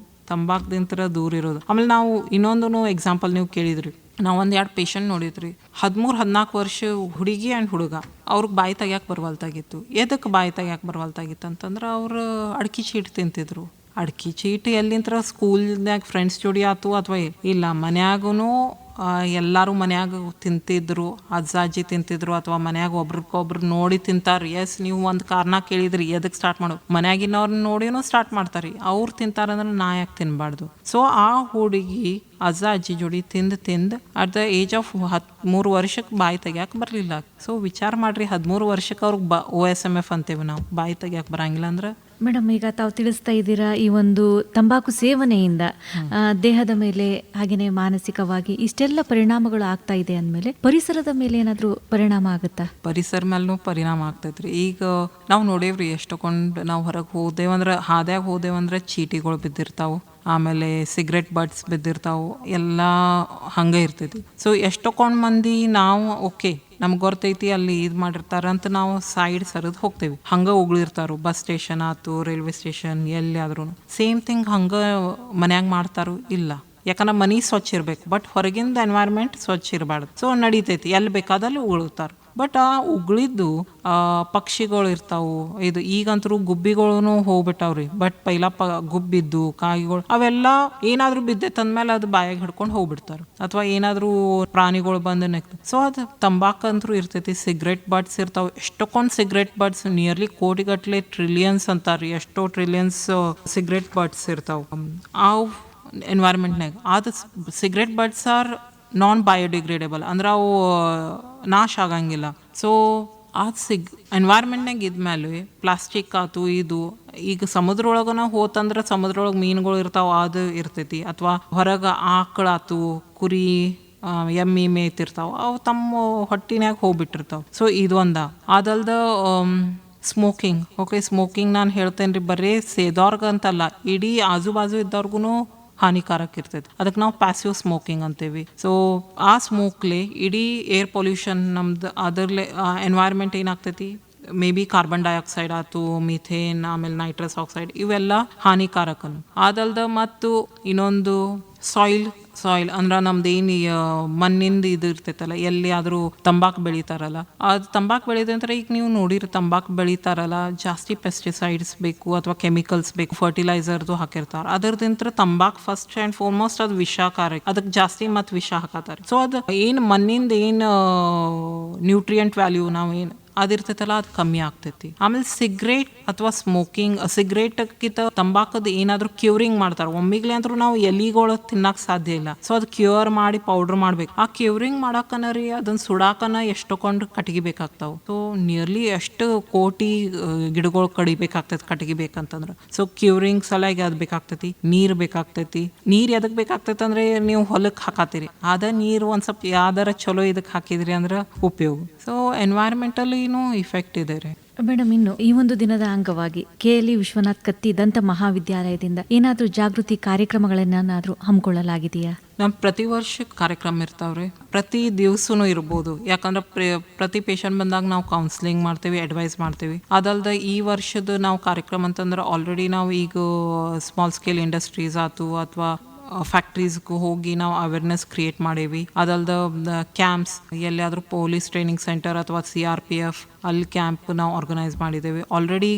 ತಂಬಾಕ್ದಿಂತ್ರ ದೂರ ಇರೋದು. ಆಮೇಲೆ ನಾವು ಇನ್ನೊಂದು ಎಕ್ಸಾಂಪಲ್ ನೀವು ಕೇಳಿದ್ರಿ, ನಾವು 1-2 ಪೇಷಂಟ್ ನೋಡಿದ್ರಿ, 13-14 ವರ್ಷ ಹುಡುಗಿ ಆ್ಯಂಡ್ ಹುಡುಗ, ಅವ್ರಿಗೆ ಬಾಯಿ ತೆಗ್ಯಾಕೆ ಬರವಲ್ತಾಗಿತ್ತು. ಎದಕ್ಕೆ ಬಾಯಿ ತೆಗ್ಯಾಕೆ ಬರವಲ್ತಾಗಿತ್ತು ಅಂತಂದ್ರೆ ಅವ್ರು ಅಡ್ಕಿ ಚೀಟ್ ತಿಂತಿದ್ರು. ಅಡ್ಕಿ ಚೀಟ್ ಎಲ್ಲಿಂತ್ರ ಸ್ಕೂಲ್ನಾಗ ಫ್ರೆಂಡ್ಸ್ ಜೋಡಿ ಆಯ್ತು ಅಥವಾ ಇಲ್ಲ ಮನ್ಯಾಗೂ ಎಲ್ಲರೂ ಮನ್ಯಾಗ ತಿಂತಿದ್ರು, ಅಜ್ಜಿ ತಿಂತಿದ್ರು, ಅಥವಾ ಮನ್ಯಾಗ ಒಬ್ರಿಗೊಬ್ರು ನೋಡಿ ತಿಂತಾರೆ. ಎಸ್, ನೀವು ಒಂದು ಕಾರಣ ಕೇಳಿದ್ರಿ ಎದಕ್ಕೆ ಸ್ಟಾರ್ಟ್ ಮಾಡೋದು, ಮನ್ಯಾಗಿನವ್ರನ್ನ ನೋಡಿನೂ ಸ್ಟಾರ್ಟ್ ಮಾಡ್ತಾರೆ. ಅವ್ರು ತಿಂತಾರಂದ್ರೆ ನಾ ಯಾಕೆ ತಿನ್ನಬಾರ್ದು. ಸೊ ಆ ಹುಡುಗಿ ಅಜ್ಜಿ ಜೋಡಿ ತಿಂದು ಅಟ್ ದ ಏಜ್ ಆಫ್ 13 ವರ್ಷಕ್ಕೆ ಬಾಯಿ ತೆಗ್ಯಾಕೆ ಬರಲಿಲ್ಲ. ಸೊ ವಿಚಾರ ಮಾಡ್ರಿ, 13 ವರ್ಷಕ್ಕೆ ಅವ್ರಿಗೆ OSMF ಅಂತೇವೆ ನಾವು, ಬಾಯಿ ತೆಗ್ಯಾಕೆ ಬರಂಗಿಲ್ಲ ಅಂದ್ರೆ. ಮೇಡಮ್, ಈಗ ತಾವು ತಿಳಿಸ್ತಾ ಇದ್ದೀರಾ ಈ ಒಂದು ತಂಬಾಕು ಸೇವನೆಯಿಂದ ದೇಹದ ಮೇಲೆ ಹಾಗೆಯೇ ಮಾನಸಿಕವಾಗಿ ಇಷ್ಟೆಲ್ಲ ಪರಿಣಾಮಗಳು ಆಗ್ತಾ ಇದೆ ಅಂದಮೇಲೆ ಪರಿಸರದ ಮೇಲೆ ಏನಾದರೂ ಪರಿಣಾಮ ಆಗುತ್ತಾ? ಪರಿಸರ ಮೇಲೂ ಪರಿಣಾಮ ಆಗ್ತೈತ್ರಿ. ಈಗ ನಾವು ನೋಡೇವ್ರಿ, ಎಷ್ಟೊಂದು ನಾವು ಹೊರಗೆ ಹೋದೇವಂದ್ರೆ ಹಾದ್ಯಾಗ ಹೋದೇವಂದ್ರೆ ಚೀಟಿಗಳು ಬಿದ್ದಿರ್ತಾವೆ, ಆಮೇಲೆ ಸಿಗರೆಟ್ ಬಡ್ಸ್ ಬಿದ್ದಿರ್ತಾವೆ, ಎಲ್ಲ ಹಂಗೆ ಇರ್ತೈತಿ. ಸೊ ಎಷ್ಟೊಂದು ಮಂದಿ ನಾವು ಓಕೆ ನಮ್ಗೆ ಗೊತ್ತೈತಿ ಅಲ್ಲಿ ಇದು ಮಾಡಿರ್ತಾರೆ ಅಂತ ನಾವು ಸೈಡ್ ಸರಿದು ಹೋಗ್ತೇವೆ, ಹಂಗೆ ಉಗುಳಿರ್ತಾರೋ ಬಸ್ ಸ್ಟೇಷನ್ ಆಯ್ತು, ರೈಲ್ವೆ ಸ್ಟೇಷನ್, ಎಲ್ಲಿ ಆದ್ರೂ ಸೇಮ್ ಥಿಂಗ್ ಹಂಗೆ ಮನ್ಯಾಗ ಮಾಡ್ತಾರೋ ಇಲ್ಲ. ಯಾಕಂದ್ರೆ ಮನೆ ಸ್ವಚ್ಛ ಇರಬೇಕು, ಬಟ್ ಹೊರಗಿಂದ ಎನ್ವೈರ್ಮೆಂಟ್ ಸ್ವಚ್ಛ ಇರಬಾರ್ದು. ಸೊ ನಡೀತೈತಿ, ಎಲ್ಲಿ ಬೇಕಾದಲ್ಲಿ ಉಗುಳ್ತಾರೆ. ಬಟ್ ಆ ಉಗುಳಿದ್ದು ಪಕ್ಷಿಗಳು ಇರ್ತಾವು, ಇದು ಈಗಂತರೂ ಗುಬ್ಬಿಗಳೂ ಹೋಗ್ಬಿಟ್ಟಾವ್ರಿ. ಬಟ್ ಪೈಲ ಗುಬ್ಬಿದ್ದು ಕಾಯಿಗಳು ಅವೆಲ್ಲ ಏನಾದರೂ ಬಿದ್ದೆ ತಂದ್ಮೇಲೆ ಅದು ಬಾಯಾಗ ಹಿಡ್ಕೊಂಡು ಹೋಗ್ಬಿಡ್ತಾರೆ, ಅಥವಾ ಏನಾದರೂ ಪ್ರಾಣಿಗಳು ಬಂದು ನೆಕ್ತು. ಸೊ ಅದು ತಂಬಾಕಂತರೂ ಇರ್ತೈತಿ. ಸಿಗರೆಟ್ ಬಡ್ಸ್ ಇರ್ತಾವೆ, ಎಷ್ಟೊಂದು ಸಿಗರೆಟ್ ಬಡ್ಸ್ ನಿಯರ್ಲಿ ಕೋಟಿಗಟ್ಟಲೆ ಟ್ರಿಲಿಯನ್ಸ್ ಅಂತಾರೆ, ಎಷ್ಟೋ ಟ್ರಿಲಿಯನ್ಸ್ ಸಿಗರೆಟ್ ಬಡ್ಸ್ ಇರ್ತಾವೆ ಆ ಎನ್ವೈರ್ಮೆಂಟ್ನಾಗ. ಅದು ಸಿಗರೆಟ್ ಬಡ್ಸ್ ಆರ್ ನಾನ್ ಬಯೋಡಿಗ್ರೇಡೇಬಲ್, ಅಂದ್ರೆ ಅವು ನಾಶ ಆಗಂಗಿಲ್ಲ. ಸೊ ಆ ಎನ್ವೈರ್ಮೆಂಟ್ನಾಗ ಇದ್ಮೇಲೆ ಪ್ಲಾಸ್ಟಿಕ್ ಆಯ್ತು, ಇದು ಈಗ ಸಮುದ್ರ ಒಳಗನ ಹೋತಂದ್ರೆ ಸಮುದ್ರ ಒಳಗೆ ಮೀನುಗಳು ಇರ್ತಾವೆ, ಅದು ಇರ್ತೈತಿ. ಅಥವಾ ಹೊರಗೆ ಆಕಳಾತು, ಕುರಿ, ಎಮ್ಮಿ ಮೇಯ್ತಿರ್ತಾವೆ, ಅವು ತಮ್ಮ ಹೊಟ್ಟಿನ್ಯಾಗ ಹೋಗ್ಬಿಟ್ಟಿರ್ತಾವೆ. ಸೊ ಇದು ಅದಲ್ದ ಸ್ಮೋಕಿಂಗ್. ಓಕೆ, ಸ್ಮೋಕಿಂಗ್ ನಾನು ಹೇಳ್ತೇನೆ ರೀ, ಬರೀ ಸೇದೋರ್ಗ ಅಂತಲ್ಲ, ಇಡೀ ಆಜು ಬಾಜು ಇದ್ದವ್ರಿಗೂ ಹಾನಿಕಾರಕ ಇರ್ತೈತಿ. ಅದಕ್ಕೆ ನಾವು ಪ್ಯಾಸಿವ್ ಸ್ಮೋಕಿಂಗ್ ಅಂತೇವಿ. ಸೊ ಆ ಸ್ಮೋಕ್ಲೆ ಇಡೀ ಏರ್ ಪೊಲ್ಯೂಷನ್ ನಮ್ದು ಅದರ್ಲೆ ಎನ್ವೈರ್ಮೆಂಟ್ ಏನಾಗ್ತೈತಿ, ಮೇ ಬಿ ಕಾರ್ಬನ್ ಡೈಆಕ್ಸೈಡ್ ಆಯ್ತು, ಮಿಥೇನ್, ಆಮೇಲೆ ನೈಟ್ರಸ್ ಆಕ್ಸೈಡ್, ಇವೆಲ್ಲ ಹಾನಿಕಾರಕನು. ಅದಲ್ದ ಮತ್ತು ಇನ್ನೊಂದು ಸಾಯಿಲ್ ಅಂದ್ರೆ ನಮ್ದು ಏನು ಮಣ್ಣಿಂದ ಇದು ಇರ್ತೈತಲ್ಲ, ಎಲ್ಲಿ ಆದರೂ ತಂಬಾಕು ಬೆಳಿತಾರಲ್ಲ, ಅದು ತಂಬಾಕು ಬೆಳೆದಂದ್ರೆ ಈಗ ನೀವು ನೋಡಿರಿ ತಂಬಾಕು ಬೆಳಿತಾರಲ್ಲ, ಜಾಸ್ತಿ ಪೆಸ್ಟಿಸೈಡ್ಸ್ ಬೇಕು ಅಥವಾ ಕೆಮಿಕಲ್ಸ್ ಬೇಕು, ಫರ್ಟಿಲೈಸರ್ದು ಹಾಕಿರ್ತಾರೆ. ಅದರದಿಂತ್ರ ತಂಬಾಕು ಫಸ್ಟ್ ಆ್ಯಂಡ್ ಫಾರ್ಮೋಸ್ಟ್ ಅದು ವಿಷಕಾರಕ, ಅದಕ್ಕೆ ಜಾಸ್ತಿ ಮತ್ತು ವಿಷ ಹಾಕತ್ತಾರೆ. ಸೊ ಅದು ಏನು ಮಣ್ಣಿಂದ ಏನು ನ್ಯೂಟ್ರಿಯೆಂಟ್ ವ್ಯಾಲ್ಯೂ ನಾವು ಏನು ಅದಿರ್ತೈತಲ್ಲ ಅದು ಕಮ್ಮಿ ಆಗ್ತೈತಿ. ಆಮೇಲೆ ಸಿಗರೇಟ್ ಅಥವಾ ಸ್ಮೋಕಿಂಗ್, ಸಿಗರೇಟ್ಗಿಂತ ತಂಬಾಕದ ಏನಾದರೂ ಕ್ಯೂರಿಂಗ್ ಮಾಡ್ತಾರೆ. ಒಮ್ಮಿಗ್ಲೆ ಅಂದ್ರೂ ನಾವು ಎಲಿಗಳು ತಿನ್ನಕ್ಕೆ ಸಾಧ್ಯ ಇಲ್ಲ. ಸೊ ಅದು ಕ್ಯೂರ್ ಮಾಡಿ ಪೌಡ್ರ್ ಮಾಡ್ಬೇಕು. ಆ ಕ್ಯೂರಿಂಗ್ ಮಾಡಕ್ಕನ ರೀ ಅದನ್ನ ಸುಡಾಕನ ಎಷ್ಟೊಂದು ಕಟ್ಟಿಗೆ ಬೇಕಾಗ್ತಾವೆ. ಸೊ ನಿಯರ್ಲಿ ಎಷ್ಟು ಕೋಟಿ ಗಿಡಗಳು ಕಡಿಬೇಕಾಗ್ತೈತಿ ಕಟ್ಟಿಗೆ ಬೇಕಂತಂದ್ರೆ. ಸೊ ಕ್ಯೂರಿಂಗ್ ಸಲುವಾಗಿ ಅದು ಬೇಕಾಗ್ತೈತಿ. ನೀರು ಬೇಕಾಗ್ತೈತಿ. ನೀರು ಎದಕ್ಕೆ ಬೇಕಾಗ್ತೈತಿ ಅಂದ್ರೆ ನೀವು ಹೊಲಕ್ಕೆ ಹಾಕತ್ತೀರಿ, ಅದ ನೀರು ಒಂದು ಸ್ವಲ್ಪ ಯಾವ್ದಾರ ಚಲೋ ಇದಕ್ಕೆ ಹಾಕಿದ್ರಿ ಅಂದ್ರೆ ಉಪಯೋಗ. ಸೊ ಎನ್ವೈರ್ಮೆಂಟಲ್ಲಿ ಇಫೆಕ್ಟ್ ಇದೆ ರೀ ಮೇಡಮ್. ಇನ್ನು ಈ ಒಂದು ದಿನದ ಅಂಗವಾಗಿ KLE ವಿಶ್ವನಾಥ್ ಕತ್ತಿ ದಂತ ಮಹಾವಿದ್ಯಾಲಯದಿಂದ ಏನಾದರೂ ಜಾಗೃತಿ ಕಾರ್ಯಕ್ರಮಗಳನ್ನಾದ್ರೂ ಹಮ್ಮಿಕೊಳ್ಳಲಾಗಿದೆಯಾ? ನಮ್ಮ ಪ್ರತಿ ವರ್ಷ ಕಾರ್ಯಕ್ರಮ ಇರ್ತಾವ್ರಿ, ಪ್ರತಿ ದಿವಸನೂ ಇರ್ಬೋದು. ಯಾಕಂದ್ರೆ ಪ್ರತಿ ಪೇಷಂಟ್ ಬಂದಾಗ ನಾವು ಕೌನ್ಸಿಲಿಂಗ್ ಮಾಡ್ತೀವಿ, ಅಡ್ವೈಸ್ ಮಾಡ್ತೀವಿ. ಅದಲ್ದೆ ಈ ವರ್ಷದ ನಾವು ಕಾರ್ಯಕ್ರಮ ಅಂತಂದ್ರೆ ಆಲ್ರೆಡಿ ನಾವು ಈಗ ಸ್ಮಾಲ್ ಸ್ಕೇಲ್ ಇಂಡಸ್ಟ್ರೀಸ್ ಆಯ್ತು ಅಥವಾ ಫ್ಯಾಕ್ಟ್ರೀಸ್ಗೂ ಹೋಗಿ ನಾವು ಅವೇರ್ನೆಸ್ ಕ್ರಿಯೇಟ್ ಮಾಡೇವಿ. ಅದಲ್ದ ಕ್ಯಾಂಪ್ಸ್ ಎಲ್ಲಿಯಾದರೂ ಪೊಲೀಸ್ ಟ್ರೈನಿಂಗ್ ಸೆಂಟರ್ ಅಥವಾ CRPF ಅಲ್ಲಿ ಕ್ಯಾಂಪ್ ನಾವು ಆರ್ಗನೈಸ್ ಮಾಡಿದ್ದೇವೆ. ಆಲ್ರೆಡಿ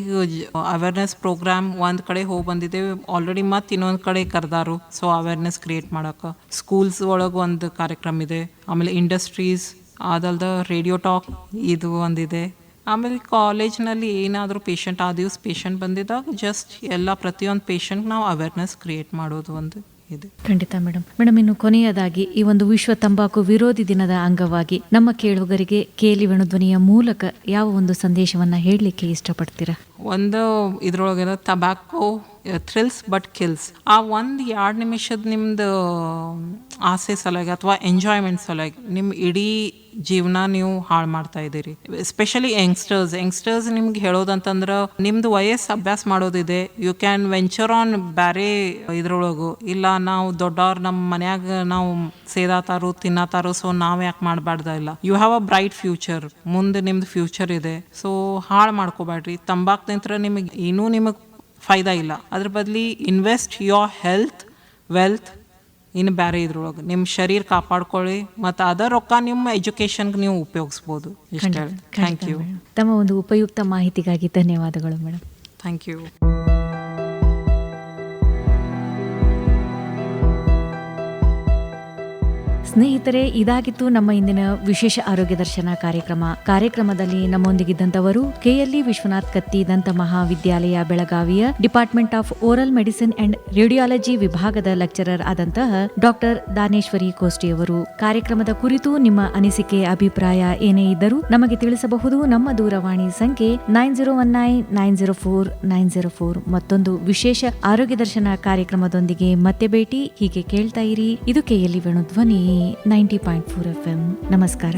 ಅವೇರ್ನೆಸ್ ಪ್ರೋಗ್ರಾಮ್ ಒಂದು ಕಡೆ ಹೋಗಿ ಬಂದಿದ್ದೇವೆ ಆಲ್ರೆಡಿ, ಮತ್ತು ಇನ್ನೊಂದು ಕಡೆ ಕರೆದಾರು. ಸೊ ಅವೇರ್ನೆಸ್ ಕ್ರಿಯೇಟ್ ಮಾಡೋಕೆ ಸ್ಕೂಲ್ಸ್ ಒಳಗೆ ಒಂದು ಕಾರ್ಯಕ್ರಮ ಇದೆ. ಆಮೇಲೆ ಇಂಡಸ್ಟ್ರೀಸ್, ಅದಲ್ದ ರೇಡಿಯೋ ಟಾಕ್ ಇದು ಒಂದಿದೆ. ಆಮೇಲೆ ಕಾಲೇಜ್ನಲ್ಲಿ ಏನಾದರೂ ಪೇಷಂಟ್ ಆ ದಿವಸ ಪೇಷಂಟ್ ಬಂದಿದ್ದಾಗ ಜಸ್ಟ್ ಎಲ್ಲ ಪ್ರತಿಯೊಂದು ಪೇಷಂಟ್ ನಾವು ಅವೇರ್ನೆಸ್ ಕ್ರಿಯೇಟ್ ಮಾಡೋದು ಒಂದು ಇದೆ. ಖಂಡಿತ ಮೇಡಮ್. ಇನ್ನು ಕೊನೆಯದಾಗಿ ಈ ಒಂದು ವಿಶ್ವ ತಂಬಾಕು ವಿರೋಧಿ ದಿನದ ಅಂಗವಾಗಿ ನಮ್ಮ ಕೇಳುಗರಿಗೆ KLE ವೇಣುಧ್ವನಿಯ ಮೂಲಕ ಯಾವ ಒಂದು ಸಂದೇಶವನ್ನ ಹೇಳಲಿಕ್ಕೆ ಇಷ್ಟಪಡ್ತೀರಾ? ಒಂದು ಇದ್ರೊಳಗೆ ಟಬ್ಯಾಕೋ ಥ್ರಿಲ್ಸ್ ಬಟ್ ಕಿಲ್ಸ್. ಆ 1-2 ನಿಮಿಷದ ನಿಮ್ದು ಆಸೆ ಸಲುವಾಗಿ ಅಥವಾ ಎಂಜಾಯ್ಮೆಂಟ್ ಸಲುವಾಗಿ ನಿಮ್ಮ ಇಡೀ ಜೀವನ ನೀವು ಹಾಳು ಮಾಡ್ತಾ ಇದ್ದೀರಿ. ಎಸ್ಪೆಷಲಿ ಯಂಗ್ಸ್ಟರ್ಸ್ ನಿಮ್ಗೆ ಹೇಳೋದಂತಂದ್ರೆ ನಿಮ್ದು ವಯಸ್ಸು ಅಭ್ಯಾಸ ಮಾಡೋದಿದೆ. ಯು ಕ್ಯಾನ್ ವೆಂಚರ್ ಆನ್ ಬೇರೆ ಇದ್ರೊಳಗು. ಇಲ್ಲ ನಾವು ದೊಡ್ಡವ್ರು ನಮ್ಮ ಮನ್ಯಾಗ ನಾವು ಸೇದಾತಾರು ತಿನ್ನತಾರು, ಸೊ ನಾವು ಯಾಕೆ ಮಾಡಬಾರ್ದ? ಇಲ್ಲ, you have a bright future, ಮುಂದೆ ನಿಮ್ದು ಫ್ಯೂಚರ್ ಇದೆ. ಸೊ ಹಾಳು ಮಾಡ್ಕೋಬೇಡ್ರಿ. ತಂಬಾಕು ನಿಂತ್ರ ನಿಮಗೆ ಏನೂ ನಿಮಗೆ ಫಾಯ್ದಾ ಇಲ್ಲ. ಅದ್ರ ಬದಲಿ ಇನ್ವೆಸ್ಟ್ ಯೋರ್ ಹೆಲ್ತ್ ವೆಲ್ತ್ ಇನ್ನು ಬೇರೆ ಇದ್ರೊಳಗೆ ನಿಮ್ಮ ಶರೀರ ಕಾಪಾಡ್ಕೊಳ್ಳಿ, ಮತ್ತು ಅದರ ರೊಕ್ಕ ನಿಮ್ಮ ಎಜುಕೇಷನ್ಗೆ ನೀವು ಉಪಯೋಗಿಸ್ಬೋದು. ಇಷ್ಟ. Thank you. ತಮ್ಮ ಒಂದು ಉಪಯುಕ್ತ ಮಾಹಿತಿಗಾಗಿ ಧನ್ಯವಾದಗಳು ಮೇಡಮ್. Thank you. ಸ್ನೇಹಿತರೆ, ಇದಾಗಿತ್ತು ನಮ್ಮ ಇಂದಿನ ವಿಶೇಷ ಆರೋಗ್ಯ ದರ್ಶನ ಕಾರ್ಯಕ್ರಮದಲ್ಲಿ ನಮ್ಮೊಂದಿಗಿದ್ದಂಥವರು KLE ವಿಶ್ವನಾಥ್ ಕತ್ತಿ ದಂತ ಮಹಾವಿದ್ಯಾಲಯ ಬೆಳಗಾವಿಯ department of oral medicine and radiology ವಿಭಾಗದ ಲೆಕ್ಚರರ್ ಆದಂತಹ ಡಾಕ್ಟರ್ ದಾನೇಶ್ವರಿ ಕೋಸ್ಟಿಯವರು. ಕಾರ್ಯಕ್ರಮದ ಕುರಿತು ನಿಮ್ಮ ಅನಿಸಿಕೆ ಅಭಿಪ್ರಾಯ ಏನೇ ಇದ್ದರೂ ನಮಗೆ ತಿಳಿಸಬಹುದು. ನಮ್ಮ ದೂರವಾಣಿ ಸಂಖ್ಯೆ 9019904904. ಮತ್ತೊಂದು ವಿಶೇಷ ಆರೋಗ್ಯ ದರ್ಶನ ಕಾರ್ಯಕ್ರಮದೊಂದಿಗೆ ಮತ್ತೆ ಭೇಟಿ. ಹೀಗೆ ಕೇಳ್ತಾ ಇರಿ. ಇದು KLE ವೇಣುಧ್ವನಿ 90.4 FM. ನಮಸ್ಕಾರ.